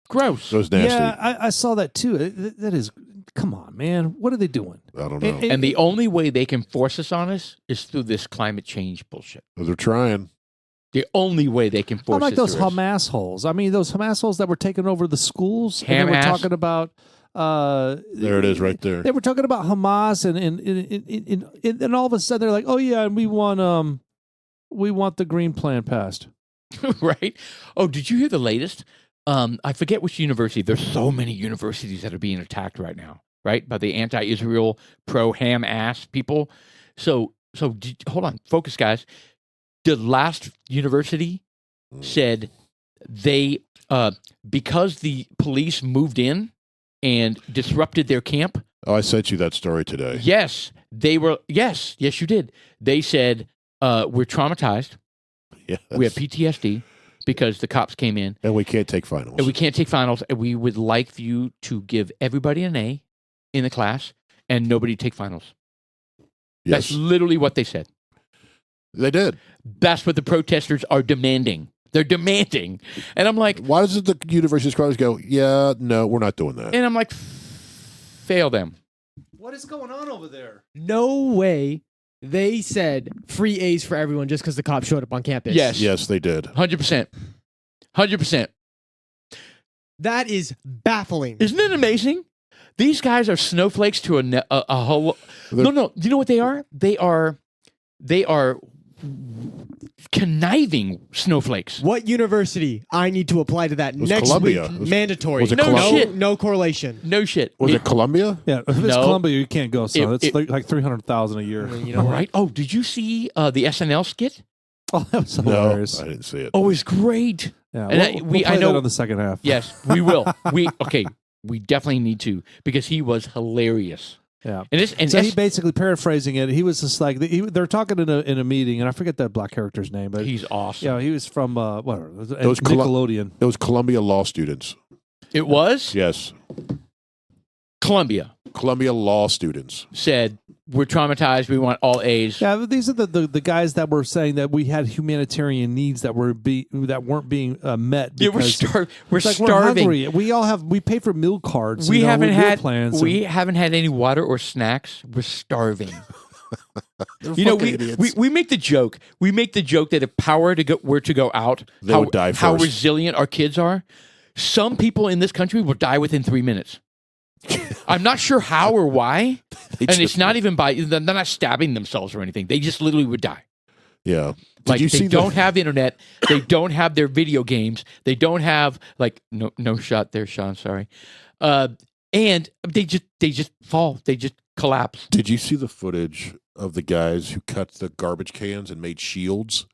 Gross. So it's nasty. Yeah, I saw that too. That is, come on, man. What are they doing? I don't know. And the only way they can force us on us is through this climate change bullshit. They're trying. The only way they can force I'm like us those through us. Hamas holes. I mean, those Hamas holes that were taking over the schools. And they were Hamas? talking about. There it is, right there. They were talking about Hamas, and all of a sudden they're like, "Oh yeah, and we want the green plan passed." Right? Oh, did you hear the latest? I forget which university. There's so many universities that are being attacked right now. right? By the anti-Israel, pro-ham ass people. So hold on, focus, guys. The last university said they because the police moved in and disrupted their camp. Oh, I sent you that story today. Yes, they were. Yes, you did. They said we're traumatized. Yes. We have PTSD because the cops came in, And we can't take finals. and we can't take finals. And we would like you to give everybody an A in the class, and nobody take finals. That's Yes, literally what they said. they did. That's what the protesters are demanding. They're demanding, and I'm like, Why doesn't the University of Scholars go, yeah, no, we're not doing that? and I'm like, fail them. What is going on over there? No way. They said free A's for everyone just because the cops showed up on campus. Yes, Yes, they did. 100%, 100%. That is baffling. Isn't it amazing? These guys are snowflakes to a whole. No. Do you know what they are? They are conniving snowflakes. What university? I need to apply to that was next Columbia. week. Was- Mandatory. was it No Columbia? shit. No correlation. No shit. Was it Columbia? Yeah, if it's No. Columbia, you can't go. So It- it's like 300,000 a year. You know what? Right? Oh, did you see the SNL skit? Oh, that was No, hilarious. I didn't see it. Oh, it's great. Yeah, And we'll we- play I know- that on the second half. Yes, we will. We definitely need to because he was hilarious. Yeah. And this and So he S- basically paraphrasing it. He was just like they're talking in a meeting, and I forget that black character's name, but he's awesome. yeah, he was from whatever Those Nickelodeon. It was Columbia law students. It was Yes. Columbia Columbia law students. said we're traumatized. We want all A's. Yeah, but these are the guys that were saying that we had humanitarian needs that weren't being met. Yeah, we're Because we're it's like we're starving. hungry. We pay for meal cards. We you know, haven't meal had plans. we haven't had any water or snacks. We're starving. You know, we make the joke. We make the joke that if power were to go out, They would die how first. resilient our kids are. Some people in this country will die within 3 minutes. I'm not sure how or why, and it's not even by they're not stabbing themselves or anything. They just literally would die. Yeah. Did Like you they see don't have internet, they don't have their video games, they don't have like no shot there, Sean. Sorry, and they just fall, they just collapse. Did you see the footage of the guys who cut the garbage cans and made shields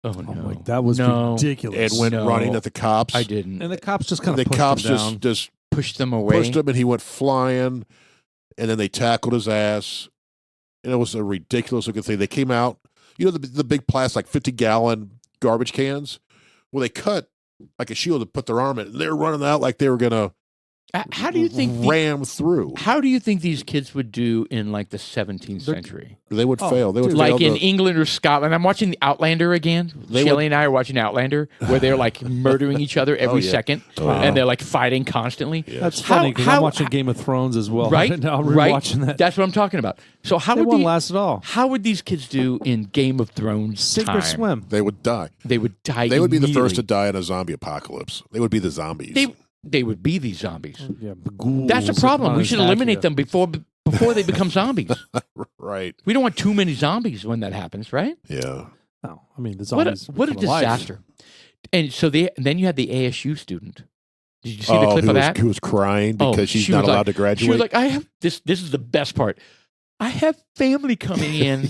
Oh Oh no, my, that was no, ridiculous. and went No. running at the cops? I didn't. And the cops just kind The of pushed cops him down. just Pushed them away. pushed him and he went flying, and then they tackled his ass. And it was a ridiculous looking thing. They came out, you know, the big plastic, like 50-gallon garbage cans. Well, they cut like a shield to put their arm in. And they were running out like they were gonna How do you think? ram through. How do you think these kids would do in like the 17th century? They would Oh, fail. They would dude. fail. Like in the- England or Scotland. I'm watching the Outlander again. They Shelly and I are watching Outlander, where they're like murdering each other every yeah. second, Oh, yeah. and they're like fighting constantly. Yeah. That's How- funny because how- I'm watching Game of Thrones as well. Right? now I'm Right? rewatching that. That's what I'm talking about. So how They would won't last at all. how would these kids do in Game of Thrones Sink time? or swim. They would die. They would die. They would be the first to immediately. die in a zombie apocalypse. They would be the zombies. They would be these zombies. Yeah, the ghouls That's the that problem. come We out should and attack eliminate you. them before they become zombies. Right. We don't want too many zombies when that happens, right? Yeah. No, I mean the What a zombies. what a come alive. disaster! And so then you had the ASU student. Did you see the Oh, clip who of was, that? who was crying because Oh, she's she not was like- allowed to graduate? She was like, "I have this. This is the best part. I have family coming in.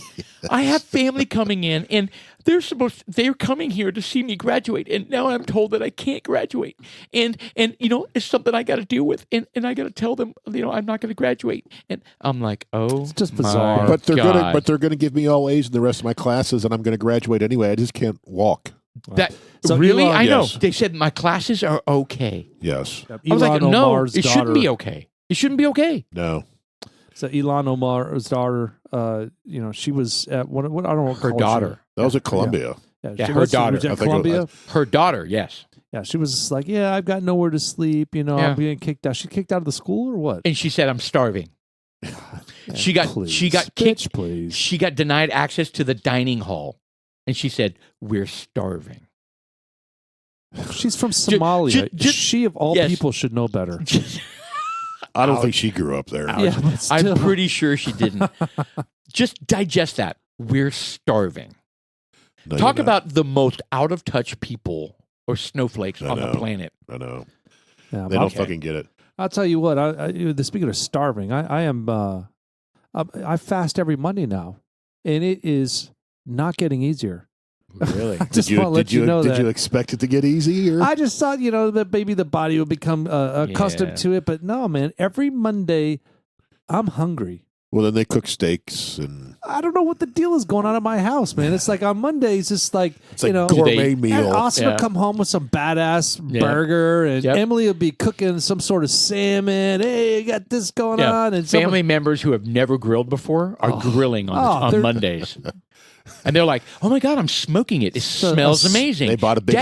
I have family coming in, and they're coming here to see me graduate, and now I'm told that I can't graduate, and you know it's something I got to deal with, and I got to tell them, you know, I'm not going to graduate." And I'm like, "Oh, It's just my bizarre. but God. they're gonna give me all A's in the rest of my classes, and I'm gonna graduate anyway. I just can't walk. That So really? Elon- I know. Yes. They said my classes are okay. Yes. Yep. I was like, Elon no, Omar's it shouldn't be daughter- okay. It shouldn't be okay. No. So Elon Omar's daughter, she was at what I don't know what Her college daughter. That was at Columbia. Yeah, she her was daughter. at I think it Columbia. Her daughter, yes. Yeah, she was just like, yeah, I've got nowhere to sleep. You know, Yeah. I'm being kicked out. She kicked out of the school or what? And she said, "I'm starving." Yeah, she got please. kicked. Bitch, please. She got denied access to the dining hall, and she said, "We're starving." She's from Somalia. just- she of all yes. people should know better. I don't think she grew up there. Yeah, but I'm still. pretty sure she didn't. Just digest that. We're starving. No, Talk you're not. about the most out of touch people or snowflakes I on the know. planet. I know. Yeah, They my- don't fucking get it. I'll tell you what. Speaking of starving, I fast every Monday now, and it is not getting easier. Really? I just want to let you know did that. you expect it to get easy? Or? I just thought, that maybe the body would become accustomed Yeah. to it, but no, man. Every Monday, I'm hungry. Well, then they cook steaks and I don't know what the deal is going on at my house, man. It's like on Mondays, it's like, it's like they- gourmet and meal. Austin will Yeah. come home with some badass Yeah. burger, and Yep. Emily will be cooking some sort of salmon. Hey, you got this going on, and Family members who have never grilled before are grilling on they're- Mondays. And they're like, "Oh my God, I'm smoking it. It smells amazing." They bought a big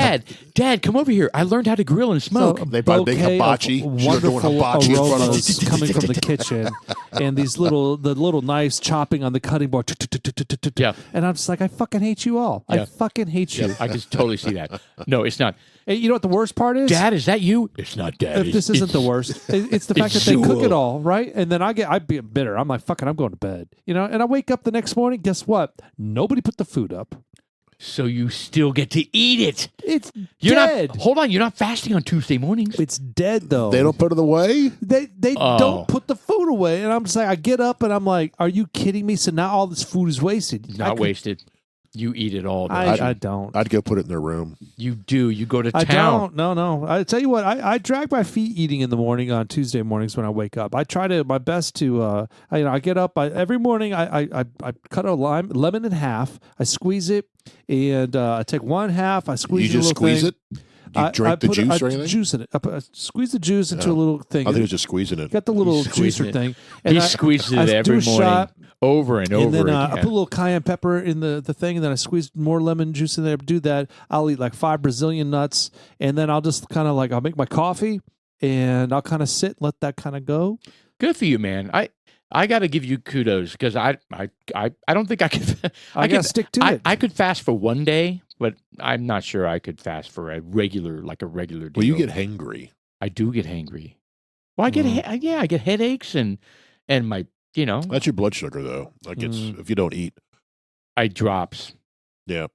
Dad, come over here. I learned how to grill and smoke. They bought a big bouquet of hibachi. She was doing wonderful hibachi in front of aromas them. coming from the kitchen, and the little knives chopping on the cutting board. Yeah. And I'm just like, I fucking hate you all. I Yeah. fucking hate you. Yeah, I can totally see that. No, it's not. And you know what the worst part is? Dad, is that you? It's not Dad. If this isn't the worst, it's the fact that they cook it all, right? And then I'd be bitter. I'm like, fucking, I'm going to bed. And I wake up the next morning, guess what? Nobody put the food up. So you still get to eat it. It's You're dead. not. Hold on. You're not fasting on Tuesday mornings. It's dead, though. They don't put it away. They Oh. don't put the food away. And I'm just like, I get up and I'm like, are you kidding me? So now all this food is wasted. Not wasted. You eat it all. I don't. I'd go put it in their room. You do. You go to I town. don't. No. I tell you what, I drag my feet eating in the morning on Tuesday mornings when I wake up. I try my best to, I get up every morning. I cut a lemon in half. I squeeze it, and I take one half. I squeeze. You a just little squeeze thing. it. Do you drink the put juice or anything? Juice in it. I squeeze the juice into a little thing. I think it was just squeezing it. Got the little He's squeezing juicer it. thing. He I- squeezes I it do every a morning, shot, over and over and then again. I put a little cayenne pepper in the thing, and then I squeeze more lemon juice in there. Do that. I'll eat like 5 Brazilian nuts, and then I'll just kind of I'll make my coffee, and I'll kind of sit and let that kind of go. Good for you, man. I got to give you kudos because I don't think I could. I could gotta stick to it. I could fast for one day, but I'm not sure I could fast for a regular deal. Well, you get hangry. I do get hangry. Well, I get I get headaches and my That's your blood sugar, though. Like it's if you don't eat. I drops. Yeah.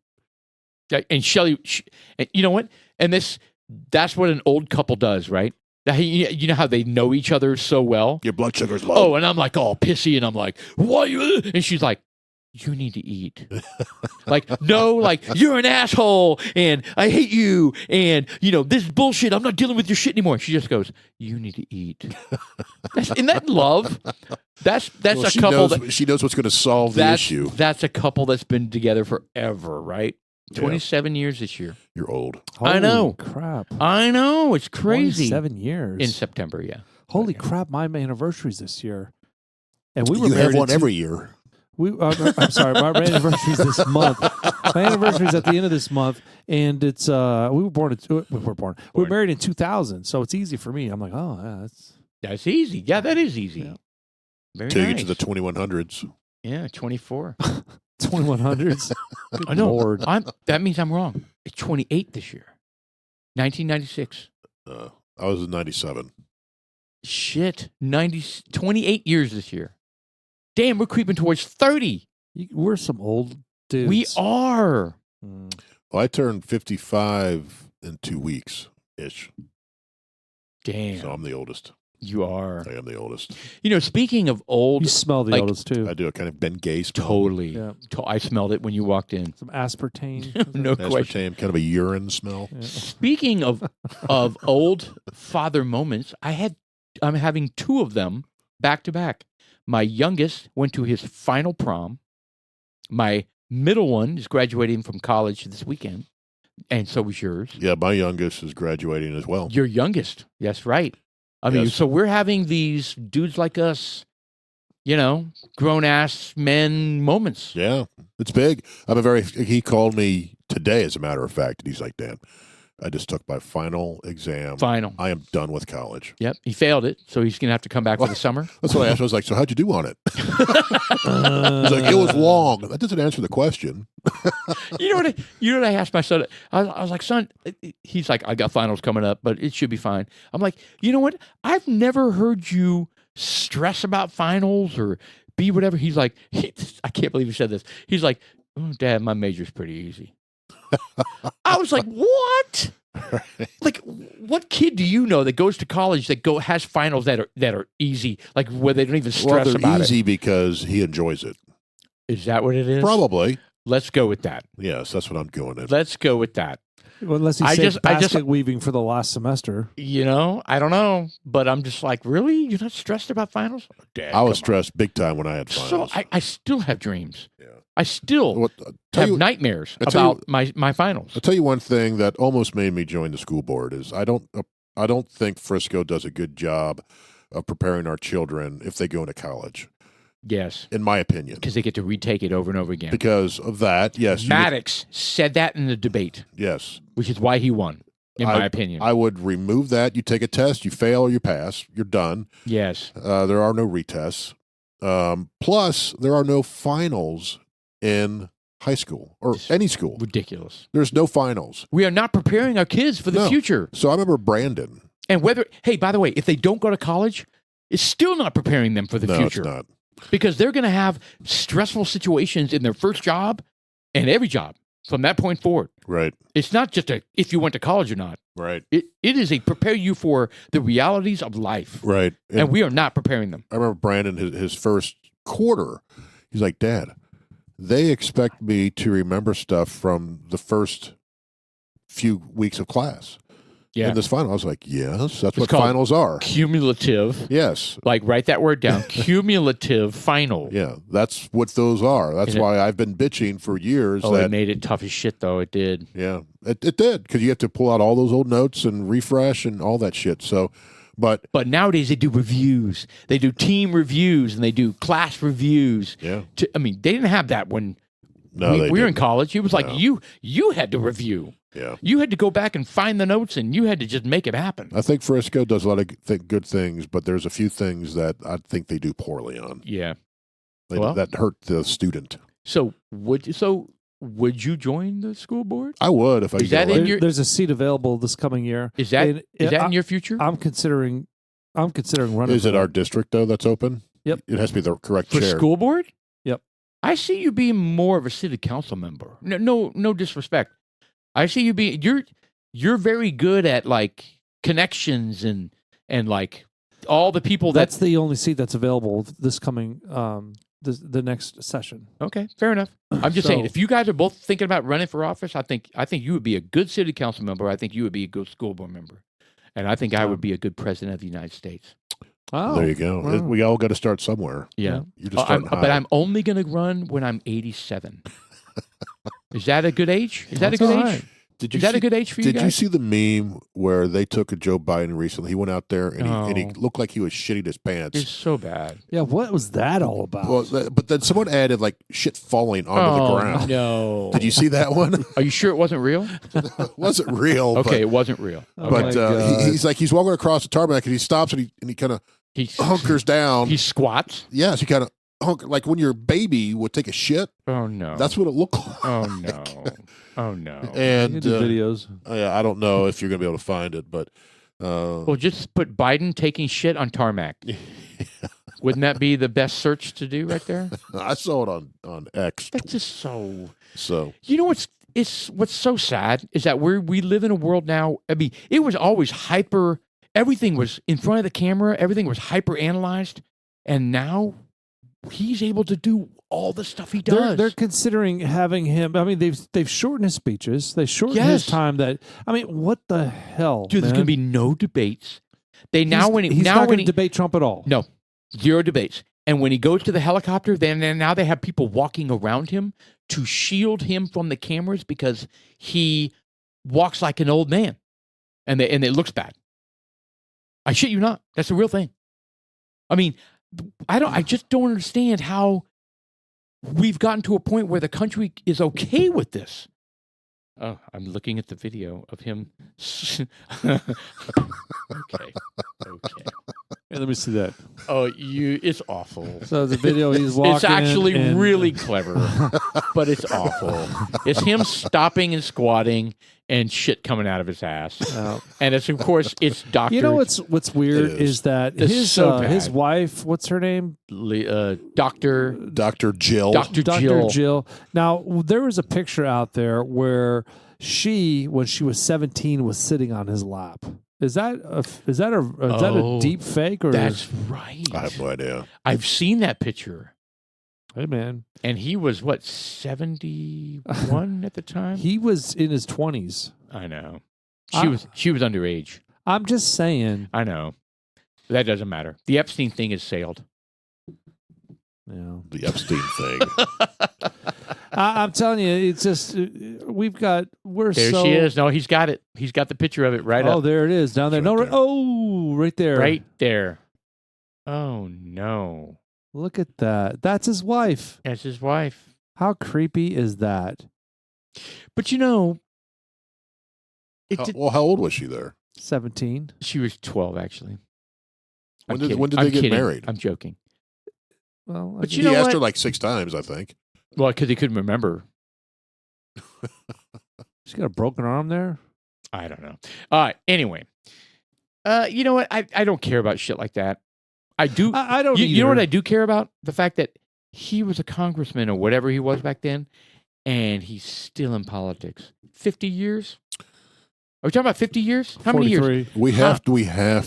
And Shelly, and you know what? And that's what an old couple does, right? You know how they know each other so well. Your blood sugar's low. Oh, and I'm like all pissy, and I'm like, "Why?" And she's like, "You need to eat." Like, no, like you're an asshole, and I hate you, and this is bullshit. I'm not dealing with your shit anymore. She just goes, "You need to eat." Isn't that love? That's Well, a she couple knows, she knows what's going to solve the issue. That's a couple that's been together forever, right? 27 years this year. You're old. I know. Holy crap. I know, it's crazy. 7 years. In September, yeah. Holy crap, my anniversary's this year. And we were You have married one in every year. I'm sorry, my anniversary's this month. My anniversary's at the end of this month, and it's we were married in 2000, so it's easy for me. I'm like, oh yeah, That's easy. Yeah, that is easy. Yeah. Very Till you nice. get to the 2100s. Yeah, 24. 2100s. I know. Lord. That means I'm wrong. It's 28 this year. 1996. I was in 97. Shit. 28 years this year. Damn, we're creeping towards 30. We're some old dudes. We are. Mm. Well, I turned 55 in 2 weeks ish. Damn. So I'm the oldest. You are. I am the oldest. Speaking of old, You smell the like- oldest too. I do a kind of Ben Gay smell. totally. Yeah. I smelled it when you walked in. Some aspartame. No question. Aspartame, kind of a urine smell. Yeah. Speaking of old father moments, I'm having 2 of them back to back. My youngest went to his final prom. My middle one is graduating from college this weekend, and so was yours. Yeah, my youngest is graduating as well. Your youngest, that's right. I mean, Yes. so we're having these dudes like us, grown ass men moments. Yeah, it's big. He called me today, as a matter of fact, and he's like, Dan, I just took my final exam. Final. I am done with college. Yep, he failed it, so he's gonna have to come back for the summer. That's what I asked. I was like, so how'd you do on it? He's like, it was long. That doesn't answer the question. You know what I asked my son? I was like, son, he's like, I got finals coming up, but it should be fine. I'm like, you know what? I've never heard you stress about finals or be whatever. He's like, I can't believe he said this. He's like, oh, Dad, my major's pretty easy. I was like, what? Like, what kid do you know that goes to college that has finals that are easy, like where they don't even stress they're about easy because he enjoys it. it? Is that what it is? Probably. Let's go with that. Yes, that's what I'm going at. Let's go with that. Well, unless he saved basket weaving for the last semester. I don't know, but I'm just like, really? You're not stressed about finals? Dad, I was stressed big time when I had finals. So I still have dreams. Yeah. I still have nightmares about my finals. I'll tell you one thing that almost made me join the school board is I don't think Frisco does a good job of preparing our children if they go into college. Yes. In my opinion. Because they get to retake it over and over again. Because of that, yes. Maddox said that in the debate. Yes. Which is why he won, in my opinion. I would remove that. You take a test, you fail or you pass, you're done. Yes. There are no retests. Plus, there are no finals in high school or any school. Ridiculous. There's no finals. We are not preparing our kids for the future. So I remember Brandon. And hey, by the way, if they don't go to college, it's still not preparing them for the future. No, it's not. Because they're going to have stressful situations in their first job and every job from that point forward. Right. It's not just if you went to college or not. Right. It is a prepare you for the realities of life. Right. And we are not preparing them. I remember Brandon, his first quarter, he's like, Dad, they expect me to remember stuff from the first few weeks of class. Yeah. In this final, I was like, yes, that's what finals are. Cumulative. Yes. Like, write that word down. Cumulative final. Yeah, that's what those are. That's why I've been bitching for years. Oh, it made it tough as shit, though. It did. Yeah, it did, because you have to pull out all those old notes and refresh and all that shit. So, but nowadays they do reviews. They do team reviews and they do class reviews. Yeah. They didn't have that when we were in college. It was like you had to review. Yeah. You had to go back and find the notes, and you had to just make it happen. I think Frisco does a lot of good things, but there's a few things that I think they do poorly on. Yeah. That hurt the student. So would you join the school board? I would if I could. There's a seat available this coming year. Is that in your future? I'm considering running. Is it our district though that's open? Yep. It has to be the correct for chair. School board? Yep. I see you being more of a city council member. No disrespect. I see you being you're very good at like connections and like all the people that's the only seat that's available this coming the next session. Okay, fair enough. I'm just saying if you guys are both thinking about running for office, I think you would be a good city council member. I think you would be a good school board member. And I think I would be a good president of the United States. Oh, there you go. Wow. We all got to start somewhere. Yeah. You're just starting high. But I'm only going to run when I'm 87. Is that a good age? Is that a good age? Right. Is that a good age for you guys? Did you see the meme where they took a Joe Biden recently? He went out there and he looked like he was shitting his pants. It's so bad. Yeah, what was that all about? Well, but then someone added like shit falling onto the ground. No. Did you see that one? Are you sure it wasn't real? It wasn't real. Okay, it wasn't real. But he's walking across the tarmac and he stops and he kind of hunkers down. He squats. Yes, he kind of like when your baby would take a shit. Oh no, that's what it looked like. Oh no, oh no. And videos. I don't know if you're gonna be able to find it, but well, just put Biden taking shit on tarmac. Wouldn't that be the best search to do right there? I saw it on X. That's just so. You know what's so sad is that we live in a world now. I mean, it was always hyper. Everything was in front of the camera. Everything was hyper analyzed, and now he's able to do all the stuff he does. They're considering having him. I mean, they've shortened his speeches. They shortened his time. What the hell, dude? There's going to be no debates. He's not going to debate Trump at all. No, zero debates. And when he goes to the helicopter, then now they have people walking around him to shield him from the cameras because he walks like an old man, and it looks bad. I shit you not. That's a real thing. I mean, I just don't understand how we've gotten to a point where the country is okay with this. Oh, I'm looking at the video of him. Okay. Hey, let me see that. Oh, it's awful. So the video he's walking. It's actually really clever, but it's awful. It's him stopping and squatting and shit coming out of his ass. And it's, of course, it's Dr. You know what's weird is that his wife, what's her name? Dr. Jill. Dr. Jill. Now, there was a picture out there where she, when she was 17, was sitting on his lap. Is that a deep fake or? That's right. I have no idea. I've seen that picture. Hey man, And he was what, 71 at the time? he was in his 20s. I know. I- She was underage. I'm just saying. I know. That doesn't matter. The Epstein thing is sailed. Yeah. The Epstein thing. I'm telling you, it's just we're There so. she is. No, he's got it. He's got the picture of it right Oh, up. there it is down there. It's No, right right, there. oh, right there. Right there. Oh no. Look at that. That's his wife. That's his wife. How creepy is that? But you know, Well, how old was she there? 17. she was 12 actually. When I'm did kidding. they I'm get kidding. married? I'm joking. Well, But He you know asked what? her like 6 times, I think. Well, because he couldn't remember. she's got a broken arm there. I don't know. All right. Anyway, you know what? I don't care about shit like that. I do. I don't. You know what either. I do care about? The fact that he was a congressman or whatever he was back then, and he's still in politics. 50 years? Are we talking about 50 years? How many years? 43. We have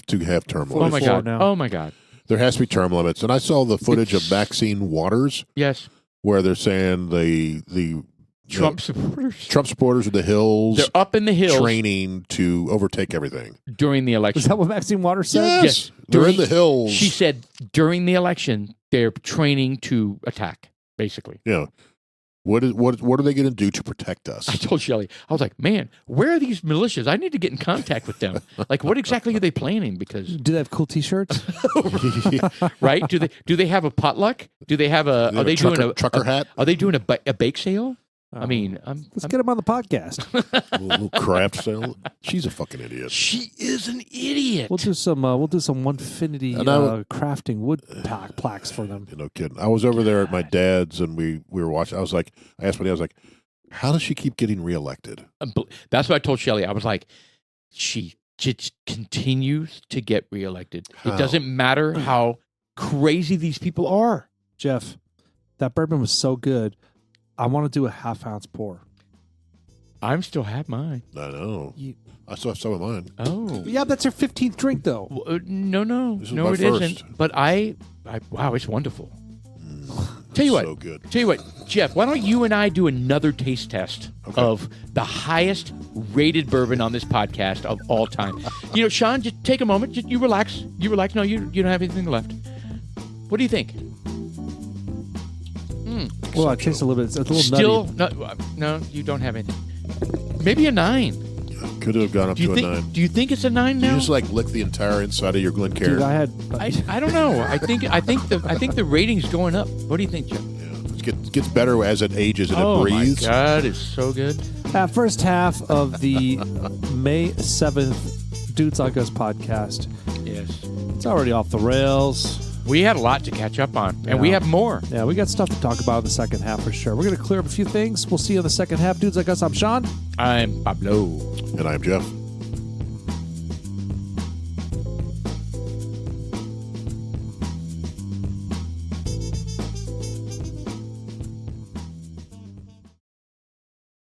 to have term Oh limits. my 44 God. now. Oh my God. There has to be term limits. And I saw the footage of It's- Maxine Waters Yes. where they're saying the Trump supporters. Trump supporters of the hills They're up in the hills training to overtake everything. during the election. Is that what Maxine Waters said? Yes. They're During- in the hills. She said during the election, they're training to attack, basically. you know, what are they going to do to protect us? I told Shelly, I was like, man, where are these militias? I need to get in contact with them. Like, what exactly are they planning? Because, Do they have cool T-shirts? right? Do they have a potluck? Do they have a? Are they doing a trucker hat? Are they doing a bake sale? I mean, let's get him on the podcast. little craft sale. She's a fucking idiot. she is an idiot. We'll do some Onefinity And I crafting wood plaques for them. You know, kidding. I was over there at my dad's and we were watching. I asked my dad, I was like, how does she keep getting reelected? That's what I told Shelly. I was like, she just continues to get reelected. How? It doesn't matter how crazy these people are. Jeff, that bourbon was so good. I want to do a half-ounce pour. I'm still have mine. I know. You- I still have some of mine. Oh. Yeah, that's your 15th drink, though. No, This is no, my it first. isn't. But I wow, it's wonderful. Tell you what, So good. Jeff, why don't you and I do another taste test Okay. of the highest rated bourbon on this podcast of all time? You know, Sean, just take a moment. Just, you relax. You relax. No, you don't have anything left. What do you think? Well, I taste a little bit. It's a little Still, nutty. no, you don't have anything. Maybe a 9. Could have gone up Do you to think? a 9. Do you think it's a 9 You now? just like lick the entire inside of your Dude, Glencairn. I don't know. I think the rating's going up. What do you think, Jeff? Yeah. It gets better as it ages and Oh it breathes. my God, it's so good. First half of the May 7th Dudes Like Us podcast. Yes. It's already off the rails. We had a lot to catch up on, and we Yeah. have more. Yeah, we got stuff to talk about in the second half for sure. We're going to clear up a few things. We'll see you in the second half. Dudes Like Us, I'm Sean. I'm Pablo. And I'm Jeff.